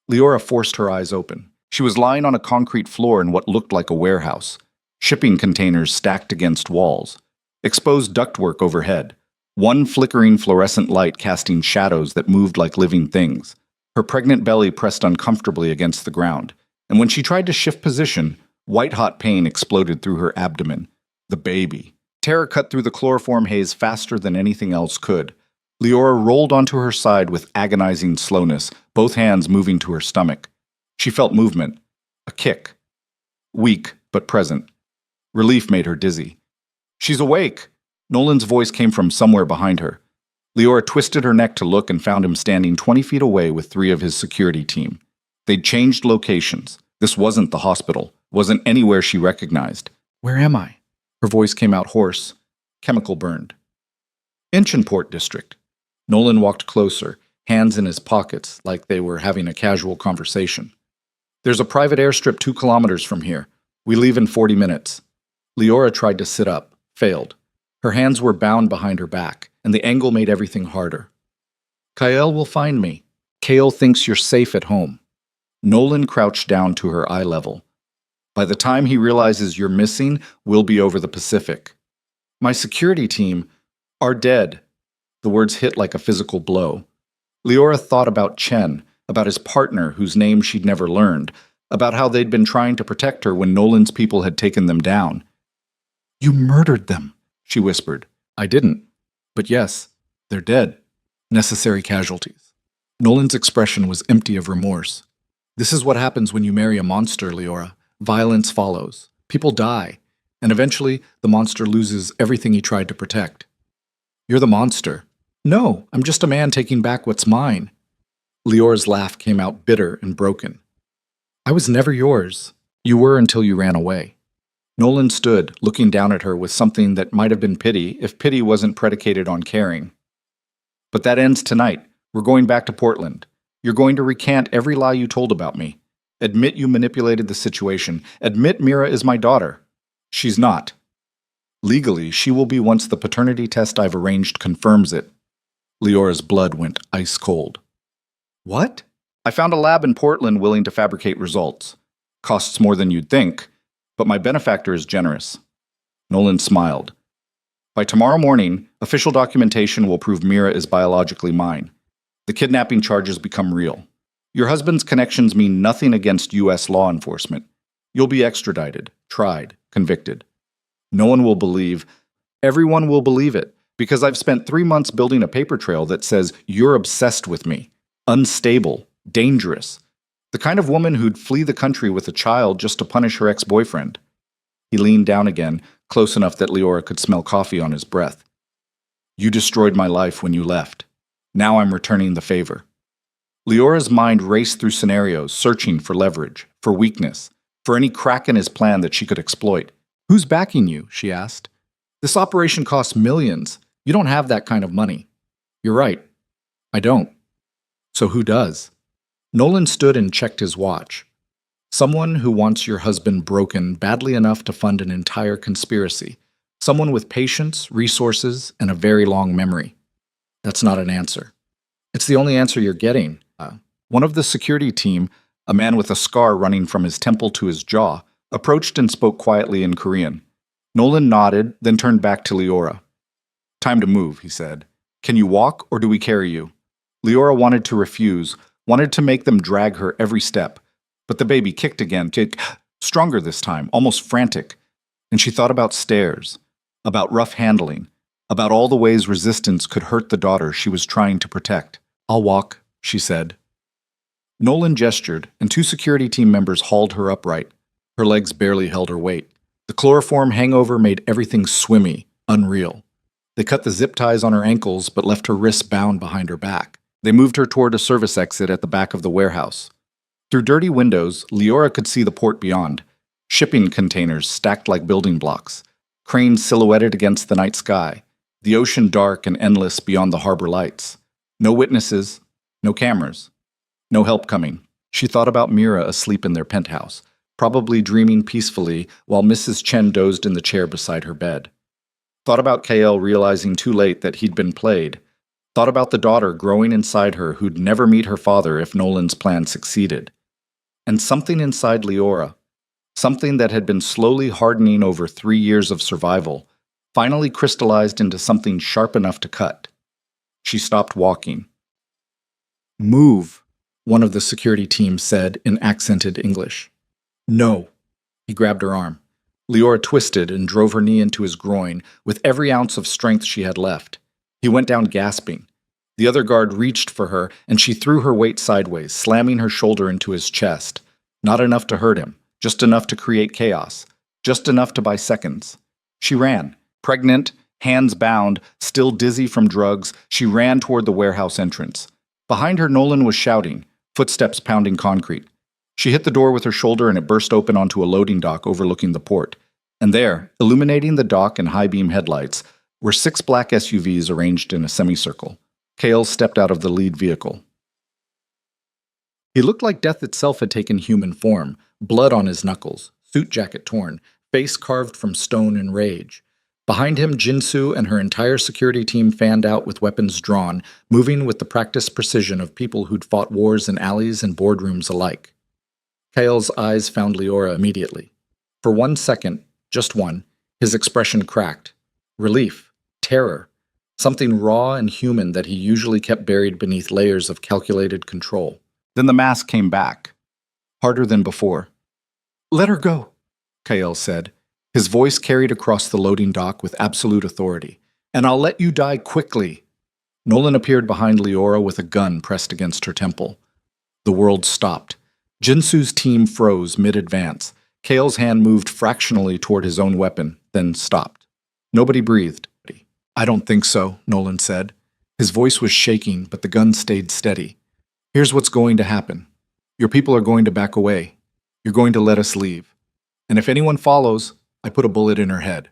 Leora forced her eyes open. She was lying on a concrete floor in what looked like a warehouse. Shipping containers stacked against walls. Exposed ductwork overhead. One flickering fluorescent light casting shadows that moved like living things. Her pregnant belly pressed uncomfortably against the ground. And when she tried to shift position, white-hot pain exploded through her abdomen. The baby. Terror cut through the chloroform haze faster than anything else could. Leora rolled onto her side with agonizing slowness, both hands moving to her stomach. She felt movement. A kick. Weak, but present. Relief made her dizzy. She's awake! Nolan's voice came from somewhere behind her. Leora twisted her neck to look and found him standing 20 feet away with 3 of his security team. They'd changed locations. This wasn't the hospital, wasn't anywhere she recognized. "Where am I?" Her voice came out hoarse. "Chemical burned." Inchinport District. Nolan walked closer, hands in his pockets, like they were having a casual conversation. "There's a private airstrip 2 kilometers from here. We leave in 40 minutes. Leora tried to sit up, failed. Her hands were bound behind her back, and the angle made everything harder. "Kael will find me. Kael thinks you're safe at home." Nolan crouched down to her eye level. "By the time he realizes you're missing, we'll be over the Pacific. My security team are dead." The words hit like a physical blow. Leora thought about Chen, about his partner whose name she'd never learned, about how they'd been trying to protect her when Nolan's people had taken them down. "You murdered them," she whispered. "I didn't. But yes, they're dead. Necessary casualties." Nolan's expression was empty of remorse. "This is what happens when you marry a monster, Leora. Violence follows. People die. And eventually, the monster loses everything he tried to protect." "You're the monster." "No, I'm just a man taking back what's mine." Leora's laugh came out bitter and broken. "I was never yours. You were until you ran away." Nolan stood, looking down at her with something that might have been pity if pity wasn't predicated on caring. "But that ends tonight. We're going back to Portland. You're going to recant every lie you told about me. Admit you manipulated the situation. Admit Mira is my daughter." "She's not. Legally, she will be once the paternity test I've arranged confirms it." Leora's blood went ice cold. "What?" "I found a lab in Portland willing to fabricate results. Costs more than you'd think, but my benefactor is generous." Nolan smiled. "By tomorrow morning, official documentation will prove Mira is biologically mine. The kidnapping charges become real. Your husband's connections mean nothing against U.S. law enforcement. You'll be extradited, tried, convicted. No one will believe. Everyone will believe it, because I've spent 3 months building a paper trail that says you're obsessed with me, unstable, dangerous, the kind of woman who'd flee the country with a child just to punish her ex-boyfriend." He leaned down again, close enough that Leora could smell coffee on his breath. "You destroyed my life when you left. Now I'm returning the favor." Leora's mind raced through scenarios, searching for leverage, for weakness, for any crack in his plan that she could exploit. "Who's backing you?" she asked. "This operation costs millions. You don't have that kind of money." "You're right. I don't. So who does?" Nolan stood and checked his watch. "Someone who wants your husband broken badly enough to fund an entire conspiracy. Someone with patience, resources, and a very long memory." "That's not an answer." "It's the only answer you're getting." One of the security team, a man with a scar running from his temple to his jaw, approached and spoke quietly in Korean. Nolan nodded, then turned back to Leora. "Time to move," he said. "Can you walk, or do we carry you?" Leora wanted to refuse, wanted to make them drag her every step. But the baby kicked again, stronger this time, almost frantic. And she thought about stairs, about rough handling, about all the ways resistance could hurt the daughter she was trying to protect. "I'll walk," she said. Nolan gestured, and 2 security team members hauled her upright. Her legs barely held her weight. The chloroform hangover made everything swimmy, unreal. They cut the zip ties on her ankles, but left her wrists bound behind her back. They moved her toward a service exit at the back of the warehouse. Through dirty windows, Leora could see the port beyond. Shipping containers stacked like building blocks. Cranes silhouetted against the night sky. The ocean dark and endless beyond the harbor lights. No witnesses, no cameras. No help coming. She thought about Mira asleep in their penthouse, probably dreaming peacefully while Mrs. Chen dozed in the chair beside her bed. Thought about Kael realizing too late that he'd been played. Thought about the daughter growing inside her who'd never meet her father if Nolan's plan succeeded. And something inside Leora, something that had been slowly hardening over 3 years of survival, finally crystallized into something sharp enough to cut. She stopped walking. "Move," one of the security team said in accented English. "No." He grabbed her arm. Leora twisted and drove her knee into his groin with every ounce of strength she had left. He went down gasping. The other guard reached for her, and she threw her weight sideways, slamming her shoulder into his chest. Not enough to hurt him, just enough to create chaos, just enough to buy seconds. She ran, pregnant, Hands bound, still dizzy from drugs, she ran toward the warehouse entrance. Behind her, Nolan was shouting, footsteps pounding concrete. She hit the door with her shoulder and it burst open onto a loading dock overlooking the port. And there, illuminating the dock in high-beam headlights, were 6 black SUVs arranged in a semicircle. Kale stepped out of the lead vehicle. He looked like death itself had taken human form, blood on his knuckles, suit jacket torn, face carved from stone in rage. Behind him, Jinsu and her entire security team fanned out with weapons drawn, moving with the practiced precision of people who'd fought wars in alleys and boardrooms alike. Kale's eyes found Leora immediately. For 1 second, just one, his expression cracked. Relief, terror, something raw and human that he usually kept buried beneath layers of calculated control. Then the mask came back, harder than before. "Let her go," Kale said. His voice carried across the loading dock with absolute authority. "And I'll let you die quickly." Nolan appeared behind Leora with a gun pressed against her temple. The world stopped. Jinsu's team froze mid-advance. Kale's hand moved fractionally toward his own weapon, then stopped. Nobody breathed. "I don't think so," Nolan said. His voice was shaking, but the gun stayed steady. "Here's what's going to happen. Your people are going to back away. You're going to let us leave. And if anyone follows, I put a bullet in her head."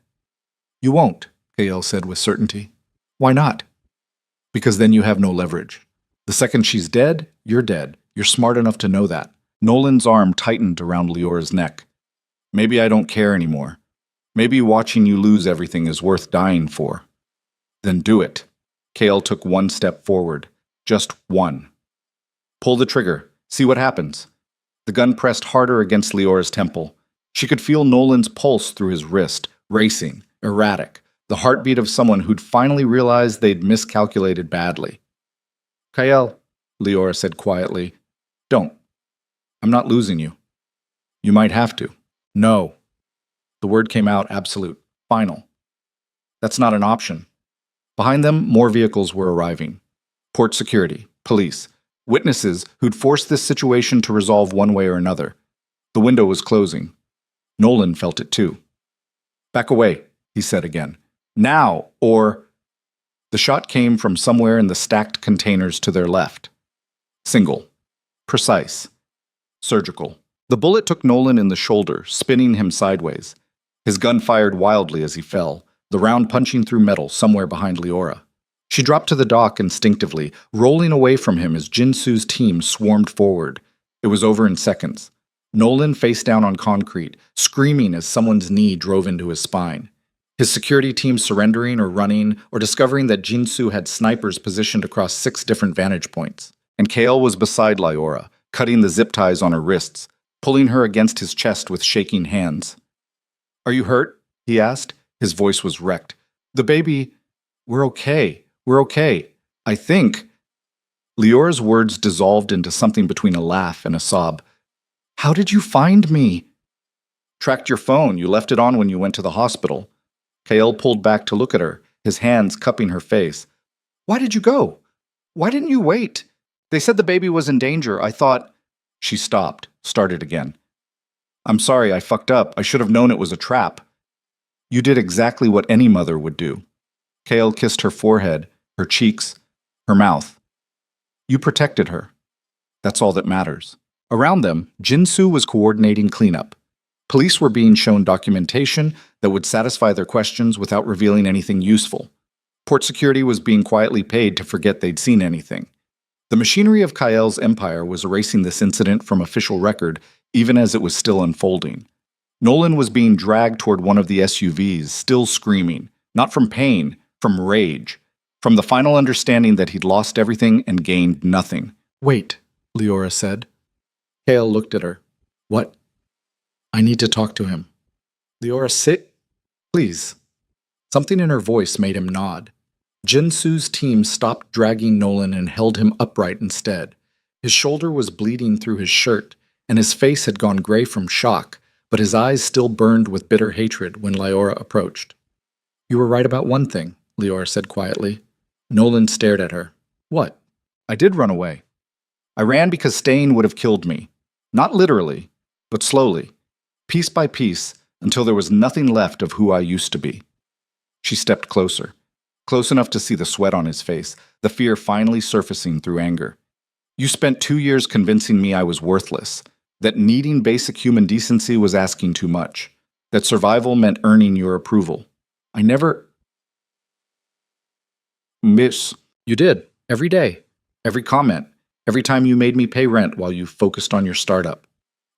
"You won't," Kale said with certainty. "Why not?" "Because then you have no leverage. The second she's dead, you're dead. You're smart enough to know that." Nolan's arm tightened around Leora's neck. "Maybe I don't care anymore. Maybe watching you lose everything is worth dying for." "Then do it." Kale took 1 step forward. Just one. "Pull the trigger. See what happens." The gun pressed harder against Leora's temple. She could feel Nolan's pulse through his wrist, racing, erratic, the heartbeat of someone who'd finally realized they'd miscalculated badly. "Kyle," Leora said quietly, "don't. I'm not losing you. You might have to." "No." The word came out absolute, final. "That's not an option." Behind them, more vehicles were arriving. Port security, police, witnesses who'd forced this situation to resolve one way or another. The window was closing. Nolan felt it too. "Back away," he said again. "Now, or—" The shot came from somewhere in the stacked containers to their left. Single. Precise. Surgical. The bullet took Nolan in the shoulder, spinning him sideways. His gun fired wildly as he fell, the round punching through metal somewhere behind Leora. She dropped to the dock instinctively, rolling away from him as Jinsu's team swarmed forward. It was over in seconds. Nolan face down on concrete, screaming as someone's knee drove into his spine. His security team surrendering or running, or discovering that Jinsu had snipers positioned across 6 different vantage points. And Kale was beside Leora, cutting the zip ties on her wrists, pulling her against his chest with shaking hands. "Are you hurt?" he asked. His voice was wrecked. "The baby—" "We're okay. We're okay. I think." Leora's words dissolved into something between a laugh and a sob. "How did you find me?" "Tracked your phone. You left it on when you went to the hospital." Kale pulled back to look at her, his hands cupping her face. "Why did you go? Why didn't you wait? They said the baby was in danger. I thought—" She stopped, started again. "I'm sorry, I fucked up. I should have known it was a trap." "You did exactly what any mother would do." Kale kissed her forehead, her cheeks, her mouth. "You protected her. That's all that matters." Around them, Jinsu was coordinating cleanup. Police were being shown documentation that would satisfy their questions without revealing anything useful. Port security was being quietly paid to forget they'd seen anything. The machinery of Kael's empire was erasing this incident from official record, even as it was still unfolding. Nolan was being dragged toward one of the SUVs, still screaming, not from pain, from rage, from the final understanding that he'd lost everything and gained nothing. "Wait," Leora said. Kael looked at her. "What?" "I need to talk to him." "Leora, sit. Please." Something in her voice made him nod. Jinsu's team stopped dragging Nolan and held him upright instead. His shoulder was bleeding through his shirt, and his face had gone gray from shock, but his eyes still burned with bitter hatred when Leora approached. "You were right about one thing," Leora said quietly. Nolan stared at her. "What?" "I did run away. I ran because staying would have killed me. Not literally, but slowly, piece by piece, until there was nothing left of who I used to be." She stepped closer, close enough to see the sweat on his face, the fear finally surfacing through anger. You spent 2 years convincing me I was worthless, that needing basic human decency was asking too much, that survival meant earning your approval. I never... Miss, you did, every day, every comment, every time you made me pay rent while you focused on your startup,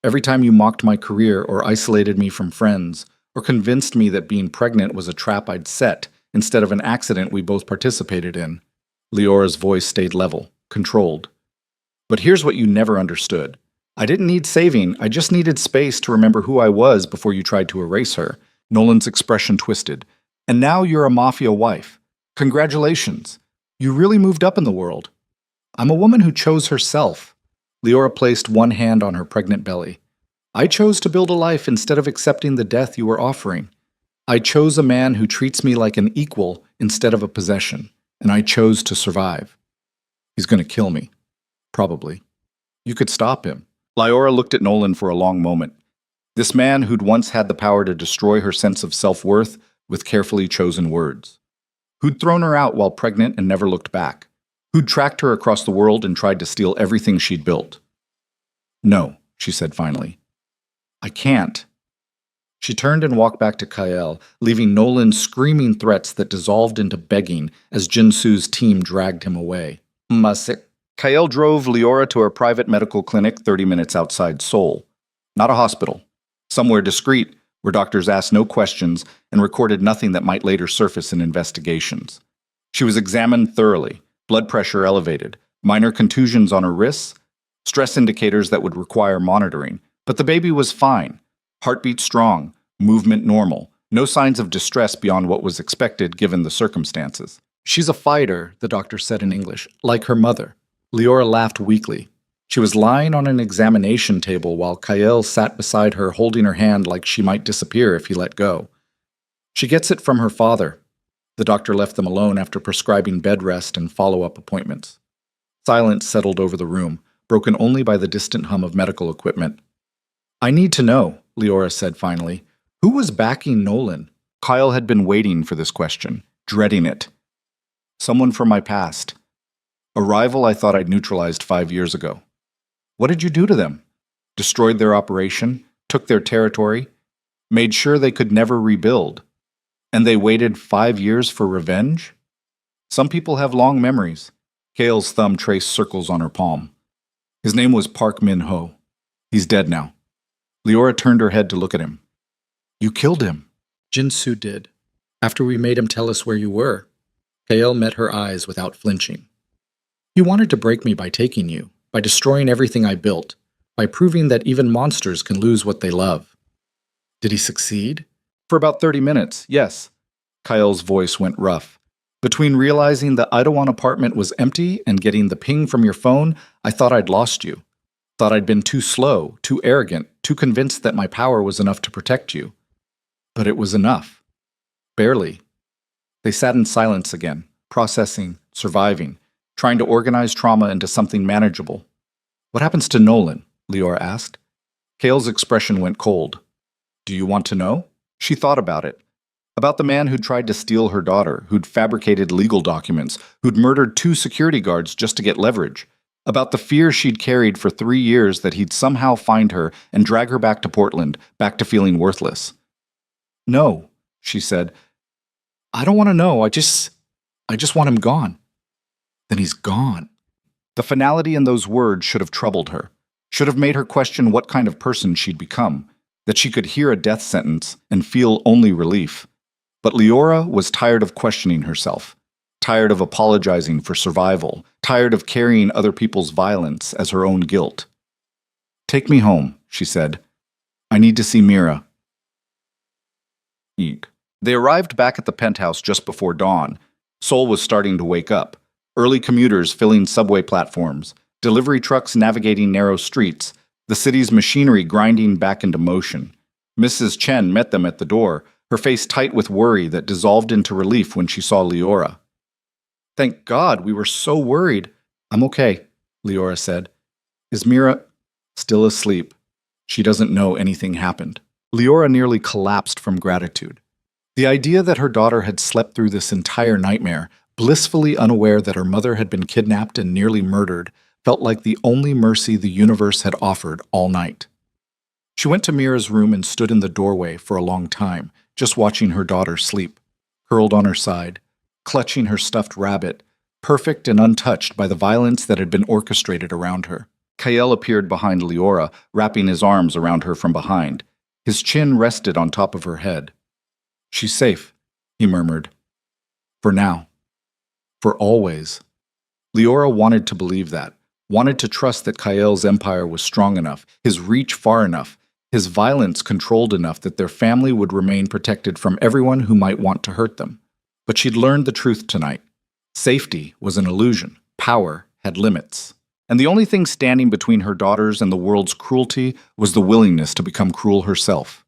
every time you mocked my career or isolated me from friends, or convinced me that being pregnant was a trap I'd set instead of an accident we both participated in. Leora's voice stayed level, controlled. But here's what you never understood. I didn't need saving, I just needed space to remember who I was before you tried to erase her. Nolan's expression twisted. And now you're a Mafia wife. Congratulations. You really moved up in the world. I'm a woman who chose herself. Leora placed one hand on her pregnant belly. I chose to build a life instead of accepting the death you were offering. I chose a man who treats me like an equal instead of a possession, and I chose to survive. He's going to kill me. Probably. You could stop him. Leora looked at Nolan for a long moment. This man who'd once had the power to destroy her sense of self-worth with carefully chosen words. Who'd thrown her out while pregnant and never looked back. Who'd tracked her across the world and tried to steal everything she'd built. No, she said finally. I can't. She turned and walked back to Kyle, leaving Nolan screaming threats that dissolved into begging as Jinsu's team dragged him away. Kyle drove Leora to her private medical clinic 30 minutes outside Seoul. Not a hospital. Somewhere discreet, where doctors asked no questions and recorded nothing that might later surface in investigations. She was examined thoroughly, blood pressure elevated, minor contusions on her wrists, stress indicators that would require monitoring, but the baby was fine. Heartbeat strong, movement normal, no signs of distress beyond what was expected given the circumstances. She's a fighter, the doctor said in English, like her mother. Leora laughed weakly. She was lying on an examination table while Kyle sat beside her holding her hand like she might disappear if he let go. She gets it from her father. The doctor left them alone after prescribing bed rest and follow-up appointments. Silence settled over the room, broken only by the distant hum of medical equipment. I need to know, Leora said finally. Who was backing Nolan? Kyle had been waiting for this question, dreading it. Someone from my past. A rival I thought I'd neutralized 5 years ago. What did you do to them? Destroyed their operation? Took their territory? Made sure they could never rebuild? And they waited 5 years for revenge? Some people have long memories. Kale's thumb traced circles on her palm. His name was Park Min-ho. He's dead now. Leora turned her head to look at him. You killed him. Jinsu did. After we made him tell us where you were. Kale met her eyes without flinching. He wanted to break me by taking you, by destroying everything I built, by proving that even monsters can lose what they love. Did he succeed? For about 30 minutes, yes. Kyle's voice went rough. Between realizing the Idawan apartment was empty and getting the ping from your phone, I thought I'd lost you. Thought I'd been too slow, too arrogant, too convinced that my power was enough to protect you. But it was enough. Barely. They sat in silence again, processing, surviving, trying to organize trauma into something manageable. What happens to Nolan? Leora asked. Kale's expression went cold. Do you want to know? She thought about it. About the man who'd tried to steal her daughter, who'd fabricated legal documents, who'd murdered 2 security guards just to get leverage. About the fear she'd carried for 3 years that he'd somehow find her and drag her back to Portland, back to feeling worthless. No, she said. I don't want to know. I just want him gone. Then he's gone. The finality in those words should have troubled her, should have made her question what kind of person she'd become, that she could hear a death sentence and feel only relief. But Leora was tired of questioning herself, tired of apologizing for survival, tired of carrying other people's violence as her own guilt. Take me home, she said. I need to see Mira. Eek. They arrived back at the penthouse just before dawn. Seoul was starting to wake up. Early commuters filling subway platforms, delivery trucks navigating narrow streets, the city's machinery grinding back into motion. Mrs. Chen met them at the door, her face tight with worry that dissolved into relief when she saw Leora. Thank God, we were so worried. I'm okay, Leora said. Is Mira still asleep? She doesn't know anything happened. Leora nearly collapsed from gratitude. The idea that her daughter had slept through this entire nightmare, blissfully unaware that her mother had been kidnapped and nearly murdered, felt like the only mercy the universe had offered all night. She went to Mira's room and stood in the doorway for a long time, just watching her daughter sleep, curled on her side, clutching her stuffed rabbit, perfect and untouched by the violence that had been orchestrated around her. Kael appeared behind Leora, wrapping his arms around her from behind. His chin rested on top of her head. "She's safe," he murmured. "For now. For always." Leora wanted to believe that, wanted to trust that Kael's empire was strong enough, his reach far enough, his violence controlled enough that their family would remain protected from everyone who might want to hurt them. But she'd learned the truth tonight. Safety was an illusion. Power had limits. And the only thing standing between her daughters and the world's cruelty was the willingness to become cruel herself.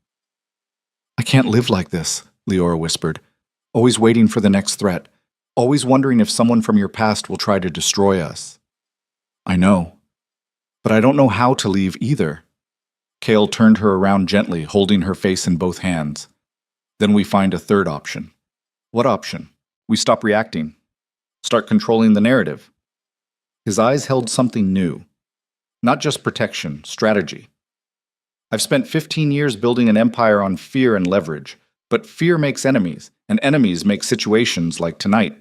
"I can't live like this," Leora whispered, "always waiting for the next threat, always wondering if someone from your past will try to destroy us." "I know. But I don't know how to leave either." Kael turned her around gently, holding her face in both hands. "Then we find a third option." "What option?" "We stop reacting. Start controlling the narrative." His eyes held something new. Not just protection, strategy. "I've spent 15 years building an empire on fear and leverage, but fear makes enemies, and enemies make situations like tonight.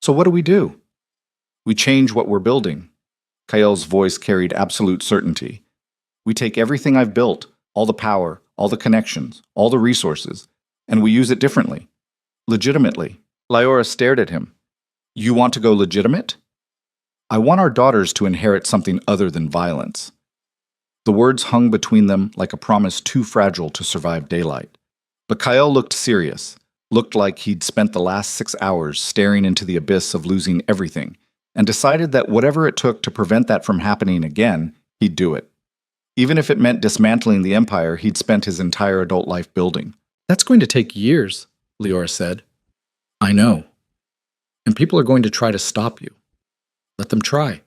So what do? We change what we're building." Kael's voice carried absolute certainty. "We take everything I've built, all the power, all the connections, all the resources, and we use it differently. Legitimately." Leora stared at him. "You want to go legitimate?" "I want our daughters to inherit something other than violence." The words hung between them like a promise too fragile to survive daylight. But Kael looked serious, looked like he'd spent the last 6 hours staring into the abyss of losing everything, and decided that whatever it took to prevent that from happening again, he'd do it. Even if it meant dismantling the empire he'd spent his entire adult life building. "That's going to take years," Leora said. "I know. And people are going to try to stop you. Let them try."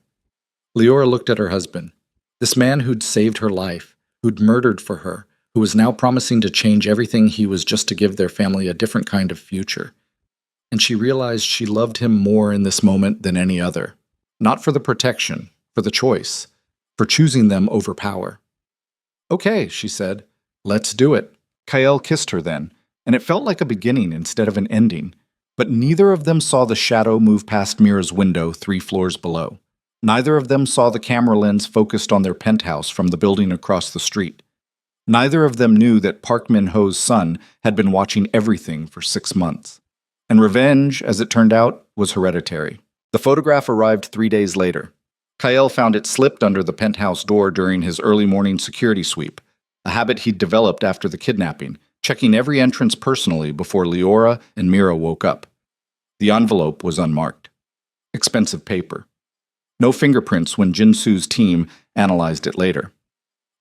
Leora looked at her husband. This man who'd saved her life, who'd murdered for her, who was now promising to change everything he was just to give their family a different kind of future. And she realized she loved him more in this moment than any other. Not for the protection, for the choice, for choosing them over power. "Okay," she said. "Let's do it." Kael kissed her then, and it felt like a beginning instead of an ending. But neither of them saw the shadow move past Mira's window 3 floors below. Neither of them saw the camera lens focused on their penthouse from the building across the street. Neither of them knew that Park Min-ho's son had been watching everything for 6 months. And revenge, as it turned out, was hereditary. The photograph arrived 3 days later. Kael found it slipped under the penthouse door during his early morning security sweep, a habit he'd developed after the kidnapping, checking every entrance personally before Leora and Mira woke up. The envelope was unmarked. Expensive paper. No fingerprints when Jinsu's team analyzed it later.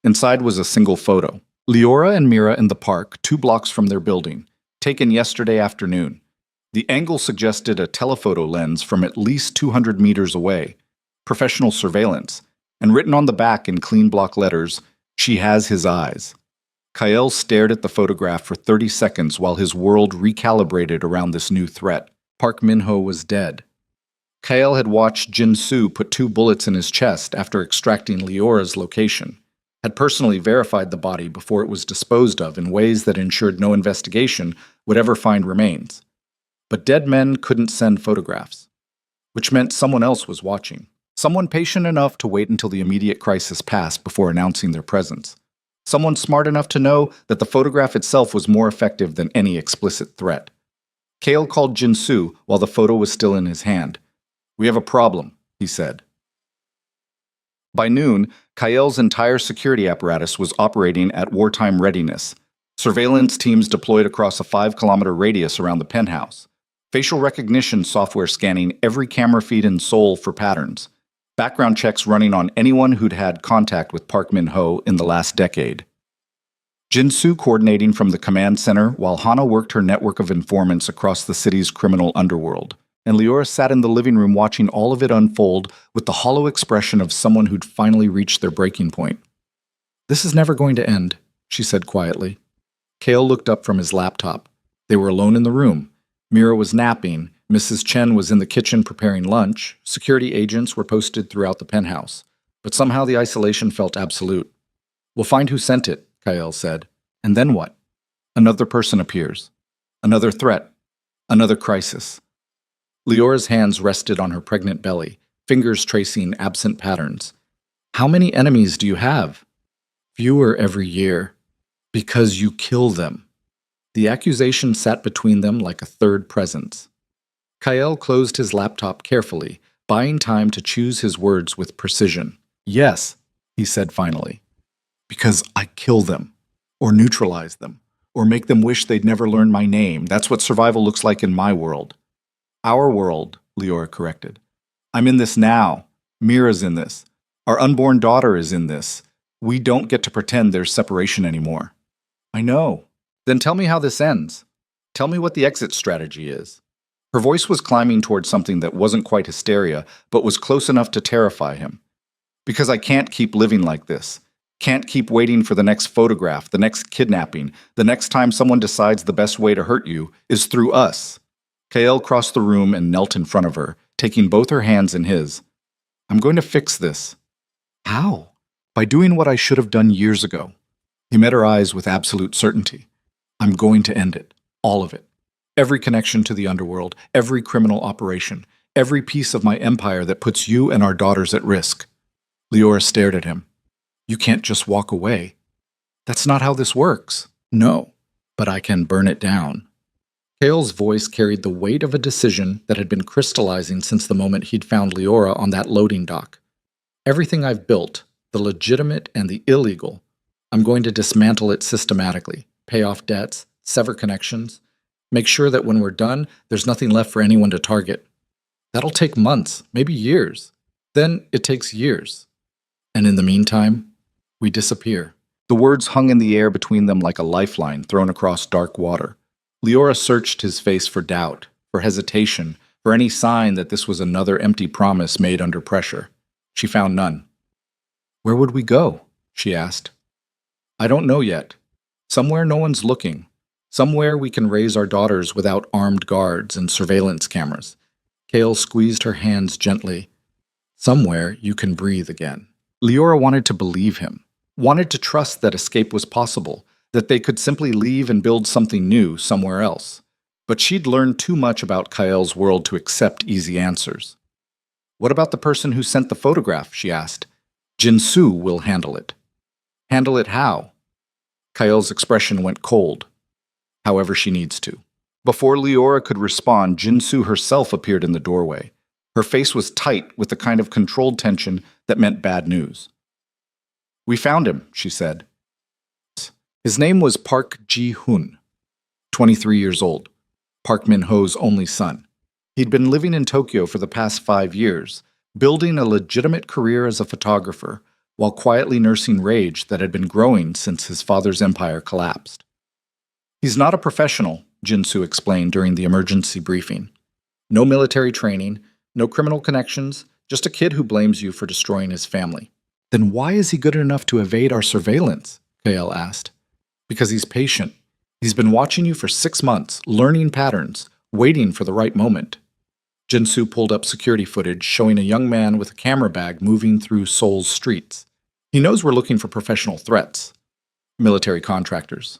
Inside was a single photo. Leora and Mira in the park, 2 blocks from their building, taken yesterday afternoon. The angle suggested a telephoto lens from at least 200 meters away. Professional surveillance. And written on the back in clean block letters, "She has his eyes." Kael stared at the photograph for 30 seconds while his world recalibrated around this new threat. Park Min-ho was dead. Kael had watched Jinsu put 2 bullets in his chest after extracting Leora's location, had personally verified the body before it was disposed of in ways that ensured no investigation would ever find remains. But dead men couldn't send photographs, which meant someone else was watching. Someone patient enough to wait until the immediate crisis passed before announcing their presence. Someone smart enough to know that the photograph itself was more effective than any explicit threat. Kael called Jinsu while the photo was still in his hand. "We have a problem," he said. By noon, Kael's entire security apparatus was operating at wartime readiness. Surveillance teams deployed across a 5-kilometer radius around the penthouse. Facial recognition software scanning every camera feed in Seoul for patterns. Background checks running on anyone who'd had contact with Park Min-ho in the last decade. Jinsu coordinating from the command center while Hana worked her network of informants across the city's criminal underworld. And Leora sat in the living room watching all of it unfold with the hollow expression of someone who'd finally reached their breaking point. "This is never going to end," she said quietly. Kael looked up from his laptop. They were alone in the room. Mira was napping, Mrs. Chen was in the kitchen preparing lunch, security agents were posted throughout the penthouse. But somehow the isolation felt absolute. "We'll find who sent it," Kael said. "And then what?" Another person appears. Another threat. Another crisis. Leora's hands rested on her pregnant belly, fingers tracing absent patterns. "How many enemies do you have?" "Fewer every year. Because you kill them." The accusation sat between them like a third presence. Kael closed his laptop carefully, buying time to choose his words with precision. "Yes," he said finally. "Because I kill them, or neutralize them, or make them wish they'd never learn my name. That's what survival looks like in my world." "Our world," Leora corrected. "I'm in this now. Mira's in this. Our unborn daughter is in this. We don't get to pretend there's separation anymore." "I know." "Then tell me how this ends. Tell me what the exit strategy is." Her voice was climbing towards something that wasn't quite hysteria, but was close enough to terrify him. "Because I can't keep living like this. Can't keep waiting for the next photograph, the next kidnapping, the next time someone decides the best way to hurt you is through us." Kael crossed the room and knelt in front of her, taking both her hands in his. "I'm going to fix this." "How?" "By doing what I should have done years ago." He met her eyes with absolute certainty. "I'm going to end it. All of it. Every connection to the underworld, every criminal operation, every piece of my empire that puts you and our daughters at risk." Leora stared at him. "You can't just walk away." "That's not how this works." "No, but I can burn it down." Kael's voice carried the weight of a decision that had been crystallizing since the moment he'd found Leora on that loading dock. "Everything I've built, the legitimate and the illegal, I'm going to dismantle it systematically, pay off debts, sever connections, make sure that when we're done, there's nothing left for anyone to target. That'll take months, maybe years. Then it takes years. And in the meantime, we disappear." The words hung in the air between them like a lifeline thrown across dark water. Leora searched his face for doubt, for hesitation, for any sign that this was another empty promise made under pressure. She found none. "Where would we go?" she asked. "I don't know yet. Somewhere no one's looking. Somewhere we can raise our daughters without armed guards and surveillance cameras." Kael squeezed her hands gently. "Somewhere you can breathe again." Leora wanted to believe him, wanted to trust that escape was possible, that they could simply leave and build something new somewhere else. But she'd learned too much about Kael's world to accept easy answers. "What about the person who sent the photograph?" she asked. "Jinsu will handle it." "Handle it how?" Kael's expression went cold. "However she needs to." Before Leora could respond, Jinsu herself appeared in the doorway. Her face was tight with the kind of controlled tension that meant bad news. "We found him," she said. His name was Park Ji-hoon, 23 years old, Park Min-ho's only son. He'd been living in Tokyo for the past 5 years, building a legitimate career as a photographer, while quietly nursing rage that had been growing since his father's empire collapsed. "He's not a professional," Jinsu explained during the emergency briefing. "No military training, no criminal connections, just a kid who blames you for destroying his family." "Then why is he good enough to evade our surveillance?" Kael asked. "Because he's patient. He's been watching you for 6 months, learning patterns, waiting for the right moment." Jinsu pulled up security footage showing a young man with a camera bag moving through Seoul's streets. "He knows we're looking for professional threats. Military contractors.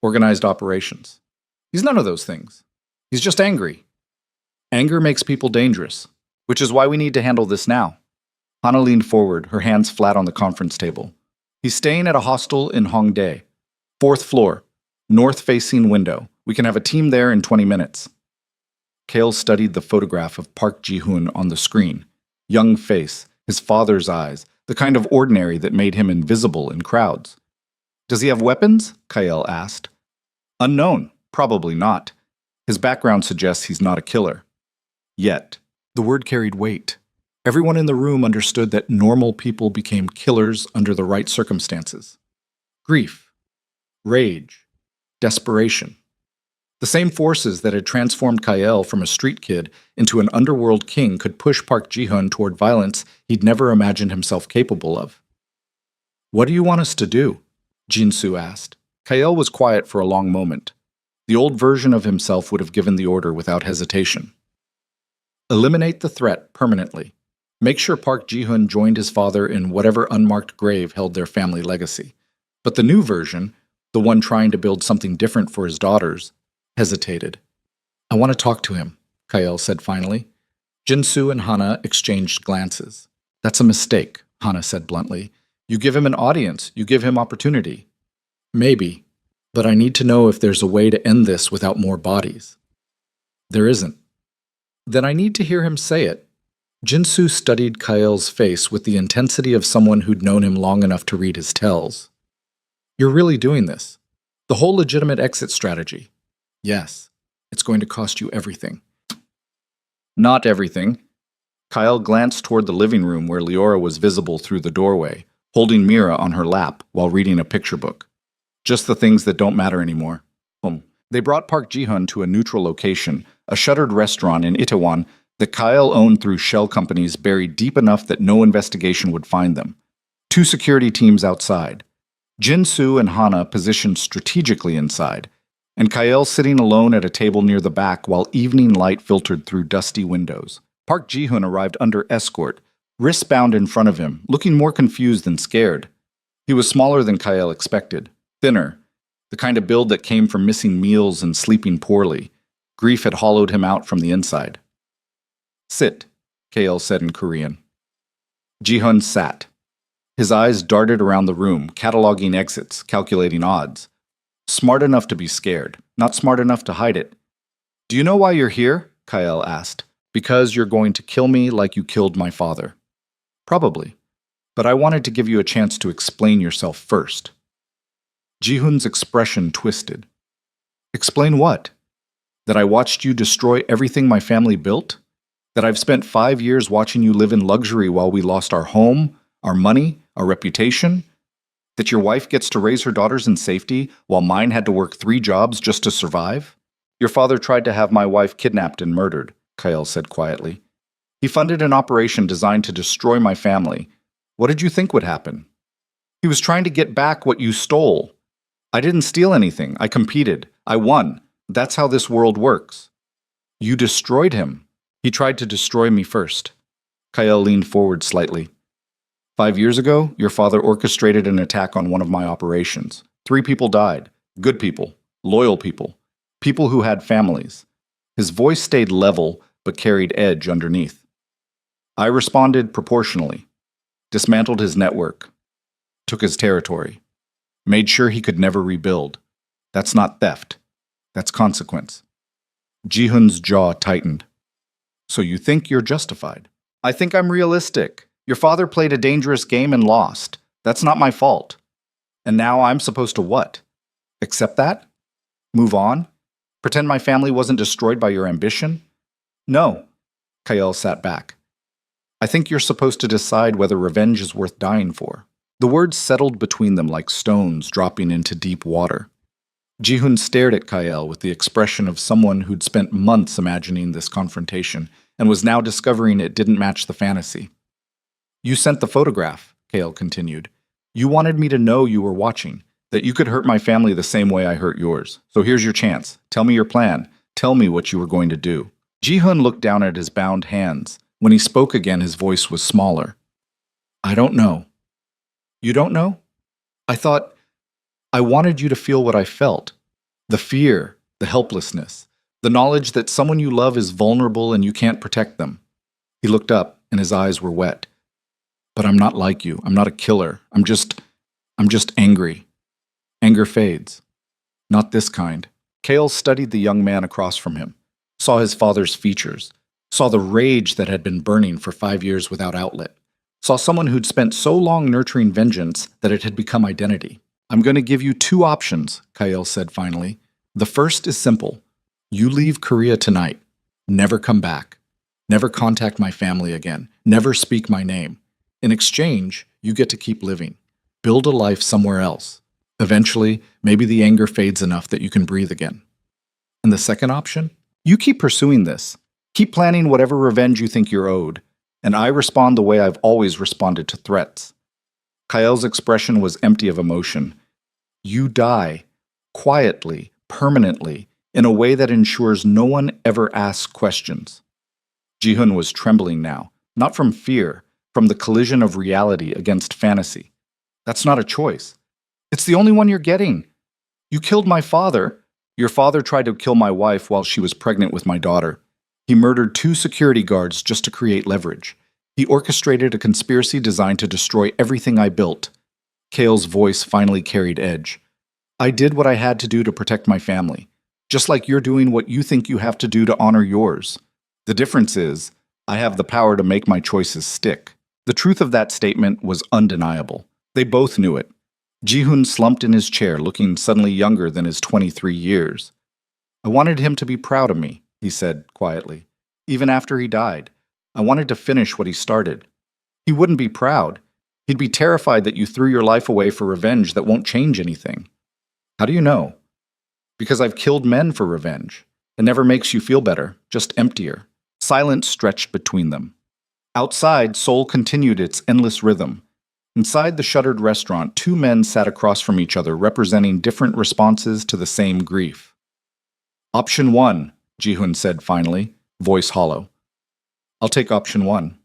Organized operations. He's none of those things. He's just angry. Anger makes people dangerous, which is why we need to handle this now." Hana leaned forward, her hands flat on the conference table. "He's staying at a hostel in Hongdae. 4th floor, north-facing window. We can have a team there in 20 minutes. Kael studied the photograph of Park Ji-hoon on the screen. Young face, his father's eyes, the kind of ordinary that made him invisible in crowds. "Does he have weapons?" Kael asked. "Unknown. Probably not. His background suggests he's not a killer. Yet." The word carried weight. Everyone in the room understood that normal people became killers under the right circumstances. Grief, rage, desperation. The same forces that had transformed Kael from a street kid into an underworld king could push Park Ji-hoon toward violence he'd never imagined himself capable of. "What do you want us to do?" Jinsu asked. Kael was quiet for a long moment. The old version of himself would have given the order without hesitation. Eliminate the threat permanently. Make sure Park Ji-hoon joined his father in whatever unmarked grave held their family legacy. But the new version, the one trying to build something different for his daughters, hesitated. I want to talk to him, Kael said finally. Jin-soo and Hana exchanged glances. That's a mistake, Hana said bluntly. You give him an audience, you give him opportunity. Maybe, but I need to know if there's a way to end this without more bodies. There isn't. Then I need to hear him say it. Jin-soo studied Kael's face with the intensity of someone who'd known him long enough to read his tells. You're really doing this? The whole legitimate exit strategy? Yes. It's going to cost you everything. Not everything. Kael glanced toward the living room where Leora was visible through the doorway, holding Mira on her lap while reading a picture book. Just the things that don't matter anymore. They brought Park Ji-hoon to a neutral location, a shuttered restaurant in Itaewon that Kael owned through shell companies buried deep enough that no investigation would find them. 2 security teams outside. Jin-soo and Hana positioned strategically inside, and Kael sitting alone at a table near the back while evening light filtered through dusty windows. Park Ji-hoon arrived under escort, wrists bound in front of him, looking more confused than scared. He was smaller than Kael expected, thinner, the kind of build that came from missing meals and sleeping poorly. Grief had hollowed him out from the inside. Sit, Kael said in Korean. Ji-hoon sat. His eyes darted around the room, cataloging exits, calculating odds. Smart enough to be scared, not smart enough to hide it. Do you know why you're here? Kael asked. Because you're going to kill me like you killed my father. Probably. But I wanted to give you a chance to explain yourself first. Ji-hoon's expression twisted. Explain what? That I watched you destroy everything my family built? That I've spent 5 years watching you live in luxury while we lost our home, our money, our reputation? That your wife gets to raise her daughters in safety while mine had to work 3 jobs just to survive? Your father tried to have my wife kidnapped and murdered, Kael said quietly. He funded an operation designed to destroy my family. What did you think would happen? He was trying to get back what you stole. I didn't steal anything. I competed. I won. That's how this world works. You destroyed him. He tried to destroy me first. Kael leaned forward slightly. 5 years ago, your father orchestrated an attack on one of my operations. 3 people died. Good people. Loyal people. People who had families. His voice stayed level, but carried edge underneath. I responded proportionally. Dismantled his network. Took his territory. Made sure he could never rebuild. That's not theft. That's consequence. Ji-hoon's jaw tightened. So you think you're justified? I think I'm realistic. Your father played a dangerous game and lost. That's not my fault. And now I'm supposed to what? Accept that? Move on? Pretend my family wasn't destroyed by your ambition? No. Kael sat back. I think you're supposed to decide whether revenge is worth dying for. The words settled between them like stones dropping into deep water. Ji-hoon stared at Kael with the expression of someone who'd spent months imagining this confrontation and was now discovering it didn't match the fantasy. You sent the photograph, Kael continued. You wanted me to know you were watching, that you could hurt my family the same way I hurt yours. So here's your chance. Tell me your plan. Tell me what you were going to do. Ji-hoon looked down at his bound hands. When he spoke again, his voice was smaller. I don't know. You don't know? I wanted you to feel what I felt. The fear, the helplessness, the knowledge that someone you love is vulnerable and you can't protect them. He looked up and his eyes were wet. But I'm not like you. I'm not a killer. I'm just angry. Anger fades. Not this kind. Kael studied the young man across from him, saw his father's features, saw the rage that had been burning for 5 years without outlet, saw someone who'd spent so long nurturing vengeance that it had become identity. I'm going to give you 2 options, Kael said finally. The first is simple. You leave Korea tonight. Never come back. Never contact my family again. Never speak my name. In exchange, you get to keep living. Build a life somewhere else. Eventually, maybe the anger fades enough that you can breathe again. And the second option? You keep pursuing this. Keep planning whatever revenge you think you're owed. And I respond the way I've always responded to threats. Kael's expression was empty of emotion. You die. Quietly, permanently, in a way that ensures no one ever asks questions. Ji-hun was trembling now, not from fear, from the collision of reality against fantasy. That's not a choice. It's the only one you're getting. You killed my father. Your father tried to kill my wife while she was pregnant with my daughter. He murdered 2 security guards just to create leverage. He orchestrated a conspiracy designed to destroy everything I built. Kale's voice finally carried edge. I did what I had to do to protect my family, just like you're doing what you think you have to do to honor yours. The difference is, I have the power to make my choices stick. The truth of that statement was undeniable. They both knew it. Ji-hun slumped in his chair, looking suddenly younger than his 23 years. I wanted him to be proud of me, he said quietly. Even after he died, I wanted to finish what he started. He wouldn't be proud. He'd be terrified that you threw your life away for revenge that won't change anything. How do you know? Because I've killed men for revenge. It never makes you feel better, just emptier. Silence stretched between them. Outside, Seoul continued its endless rhythm. Inside the shuttered restaurant, 2 men sat across from each other, representing different responses to the same grief. Option 1, Ji-hun said finally, voice hollow. I'll take option 1.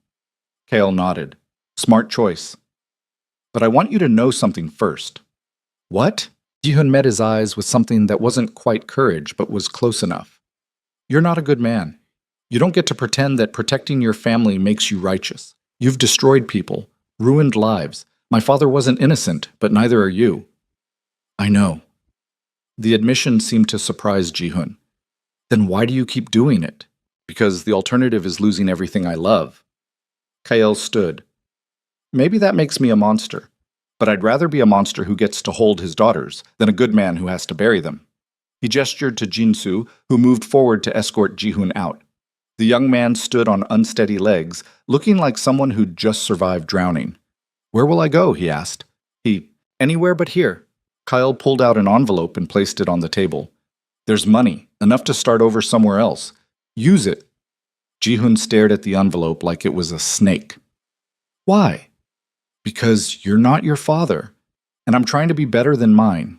Kale nodded. Smart choice. But I want you to know something first. What? Ji-hun met his eyes with something that wasn't quite courage, but was close enough. You're not a good man. You don't get to pretend that protecting your family makes you righteous. You've destroyed people, ruined lives. My father wasn't innocent, but neither are you. I know. The admission seemed to surprise Ji-hun. Then why do you keep doing it? Because the alternative is losing everything I love. Kael stood. Maybe that makes me a monster, but I'd rather be a monster who gets to hold his daughters than a good man who has to bury them. He gestured to Jinsu, who moved forward to escort Ji-hun out. The young man stood on unsteady legs, looking like someone who'd just survived drowning. Where will I go? He asked. Anywhere but here. Kyle pulled out an envelope and placed it on the table. There's money, enough to start over somewhere else. Use it. Ji-hun stared at the envelope like it was a snake. Why? Because you're not your father, and I'm trying to be better than mine.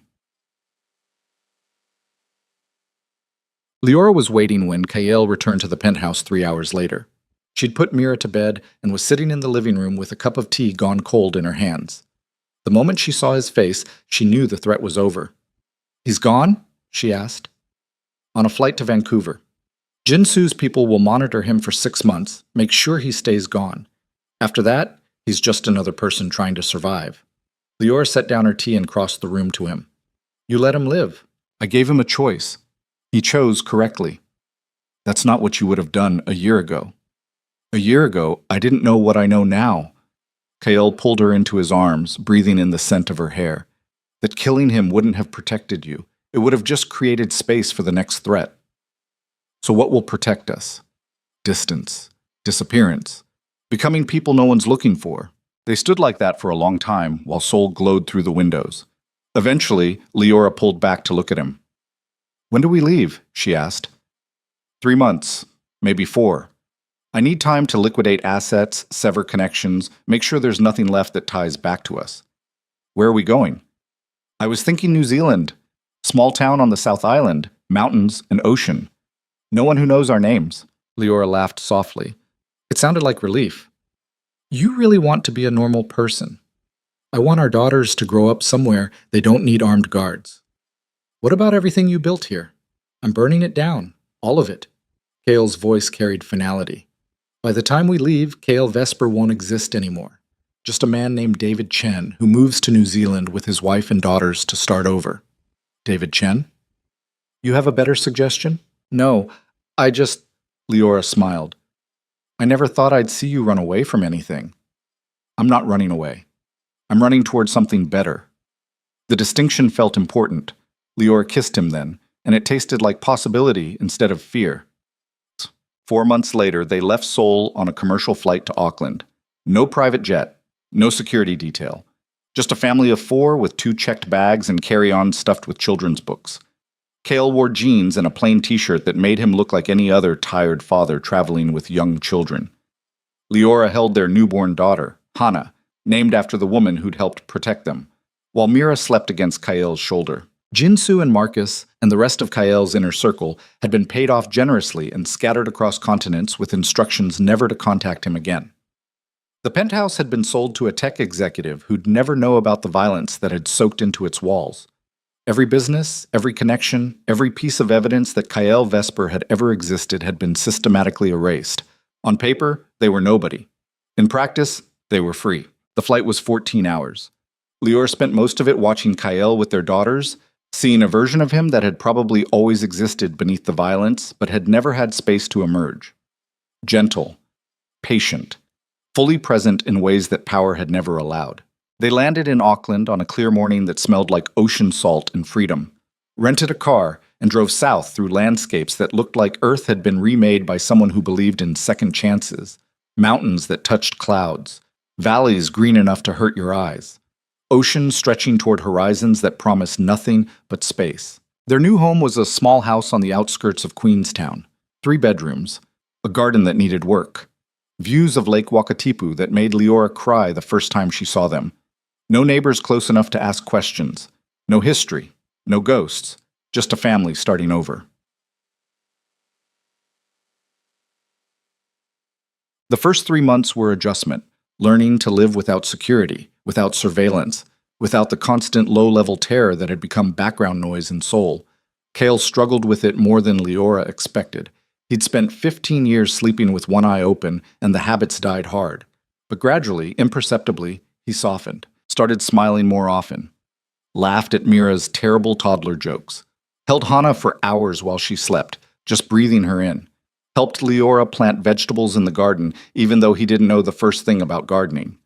Leora was waiting when Kael returned to the penthouse 3 hours later. She'd put Mira to bed and was sitting in the living room with a cup of tea gone cold in her hands. The moment she saw his face, she knew the threat was over. He's gone? She asked. On a flight to Vancouver. Jinsu's people will monitor him for 6 months, make sure he stays gone. After that, he's just another person trying to survive. Leora set down her tea and crossed the room to him. You let him live. I gave him a choice. He chose correctly. That's not what you would have done a year ago. A year ago, I didn't know what I know now. Kael pulled her into his arms, breathing in the scent of her hair. That killing him wouldn't have protected you. It would have just created space for the next threat. So what will protect us? Distance. Disappearance. Becoming people no one's looking for. They stood like that for a long time, while Seoul glowed through the windows. Eventually, Leora pulled back to look at him. When do we leave? She asked. 3 months, maybe 4. I need time to liquidate assets, sever connections, make sure there's nothing left that ties back to us. Where are we going? I was thinking New Zealand. Small town on the South Island, mountains and ocean. No one who knows our names. Leora laughed softly. It sounded like relief. You really want to be a normal person. I want our daughters to grow up somewhere they don't need armed guards. What about everything you built here? I'm burning it down, all of it. Kael's voice carried finality. By the time we leave, Kael Vesper won't exist anymore. Just a man named David Chen who moves to New Zealand with his wife and daughters to start over. David Chen? You have a better suggestion? No, Leora smiled. I never thought I'd see you run away from anything. I'm not running away. I'm running towards something better. The distinction felt important. Leora kissed him then, and it tasted like possibility instead of fear. 4 months later, they left Seoul on a commercial flight to Auckland. No private jet, no security detail. Just a family of 4 with 2 checked bags and carry-on stuffed with children's books. Kael wore jeans and a plain t-shirt that made him look like any other tired father traveling with young children. Leora held their newborn daughter, Hannah, named after the woman who'd helped protect them, while Mira slept against Kael's shoulder. Jinsu and Marcus and the rest of Kael's inner circle had been paid off generously and scattered across continents with instructions never to contact him again. The penthouse had been sold to a tech executive who'd never know about the violence that had soaked into its walls. Every business, every connection, every piece of evidence that Kael Vesper had ever existed had been systematically erased. On paper, they were nobody. In practice, they were free. The flight was 14 hours. Lior spent most of it watching Kael with their daughters, seeing a version of him that had probably always existed beneath the violence, but had never had space to emerge. Gentle, patient, fully present in ways that power had never allowed. They landed in Auckland on a clear morning that smelled like ocean salt and freedom, rented a car, and drove south through landscapes that looked like Earth had been remade by someone who believed in second chances, mountains that touched clouds, valleys green enough to hurt your eyes, oceans stretching toward horizons that promised nothing but space. Their new home was a small house on the outskirts of Queenstown, 3 bedrooms, a garden that needed work, views of Lake Wakatipu that made Leora cry the first time she saw them. No neighbors close enough to ask questions, no history, no ghosts, just a family starting over. The first 3 months were adjustment, learning to live without security, without surveillance, without the constant low-level terror that had become background noise in Seoul. Kael struggled with it more than Leora expected. He'd spent 15 years sleeping with one eye open, and the habits died hard. But gradually, imperceptibly, he softened, started smiling more often, laughed at Mira's terrible toddler jokes, held Hana for hours while she slept, just breathing her in, helped Leora plant vegetables in the garden even though he didn't know the first thing about gardening.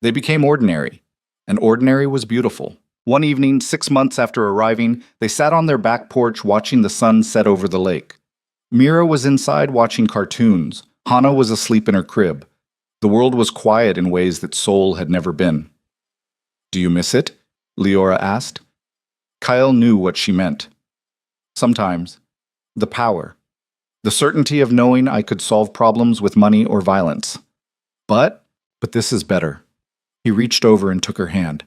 They became ordinary, and ordinary was beautiful. One evening, 6 months after arriving, they sat on their back porch watching the sun set over the lake. Mira was inside watching cartoons. Hana was asleep in her crib. The world was quiet in ways that Seoul had never been. "Do you miss it?" Leora asked. Kael knew what she meant. Sometimes. The power. The certainty of knowing I could solve problems with money or violence. But this is better. He reached over and took her hand.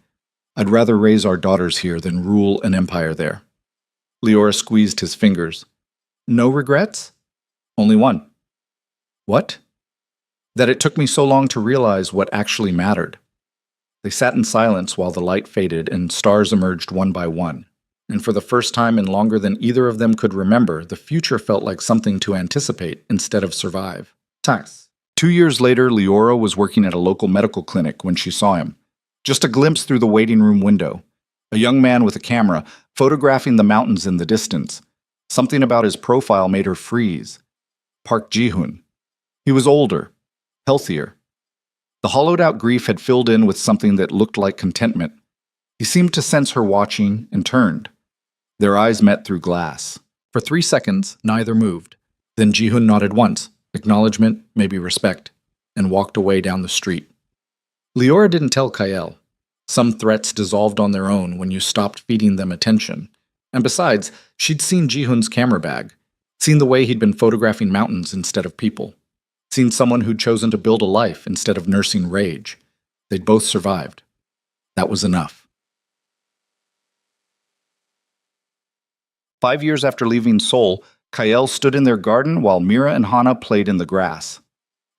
"I'd rather raise our daughters here than rule an empire there." Leora squeezed his fingers. "No regrets?" "Only one." "What?" "That it took me so long to realize what actually mattered." They sat in silence while the light faded and stars emerged one by one. And for the first time in longer than either of them could remember, the future felt like something to anticipate instead of survive. Tax. 2 years later, Leora was working at a local medical clinic when she saw him. Just a glimpse through the waiting room window. A young man with a camera, photographing the mountains in the distance. Something about his profile made her freeze. Park Ji-hoon. He was older, healthier. The hollowed-out grief had filled in with something that looked like contentment. He seemed to sense her watching and turned. Their eyes met through glass. For 3 seconds, neither moved. Then Ji-hoon nodded once, acknowledgement, maybe respect, and walked away down the street. Leora didn't tell Kael. Some threats dissolved on their own when you stopped feeding them attention. And besides, she'd seen Ji-hoon's camera bag, seen the way he'd been photographing mountains instead of people, seen someone who'd chosen to build a life instead of nursing rage. They'd both survived. That was enough. 5 years after leaving Seoul, Kael stood in their garden while Mira and Hana played in the grass.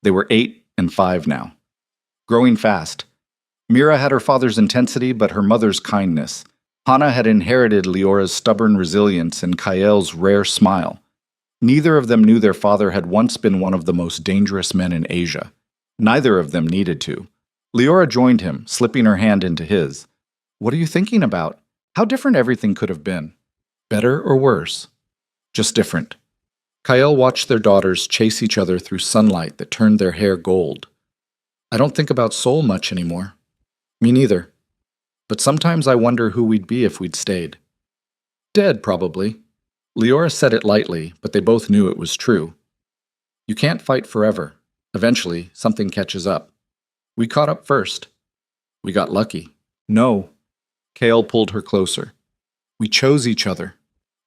They were 8 and 5 now. Growing fast. Mira had her father's intensity but her mother's kindness. Hana had inherited Leora's stubborn resilience and Kael's rare smile. Neither of them knew their father had once been one of the most dangerous men in Asia. Neither of them needed to. Leora joined him, slipping her hand into his. "What are you thinking about? How different everything could have been. Better or worse? Just different." Kael watched their daughters chase each other through sunlight that turned their hair gold. "I don't think about Seoul much anymore." "Me neither. But sometimes I wonder who we'd be if we'd stayed." "Dead, probably." Leora said it lightly, but they both knew it was true. You can't fight forever. Eventually, something catches up. We caught up first. We got lucky. No. Kael pulled her closer. We chose each other.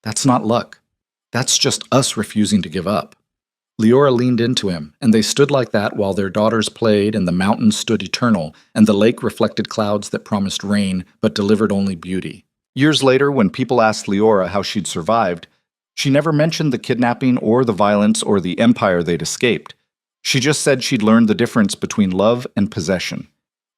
That's not luck. That's just us refusing to give up. Leora leaned into him, and they stood like that while their daughters played and the mountains stood eternal, and the lake reflected clouds that promised rain but delivered only beauty. Years later, when people asked Leora how she'd survived, she never mentioned the kidnapping or the violence or the empire they'd escaped. She just said she'd learned the difference between love and possession,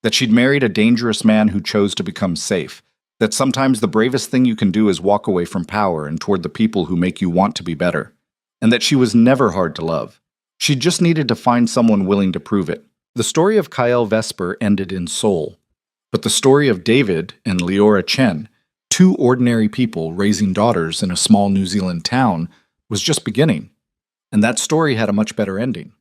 that she'd married a dangerous man who chose to become safe, that sometimes the bravest thing you can do is walk away from power and toward the people who make you want to be better, and that she was never hard to love. She just needed to find someone willing to prove it. The story of Kyle Vesper ended in Seoul, but the story of David and Leora Chen, two ordinary people raising daughters in a small New Zealand town, was just beginning, and that story had a much better ending.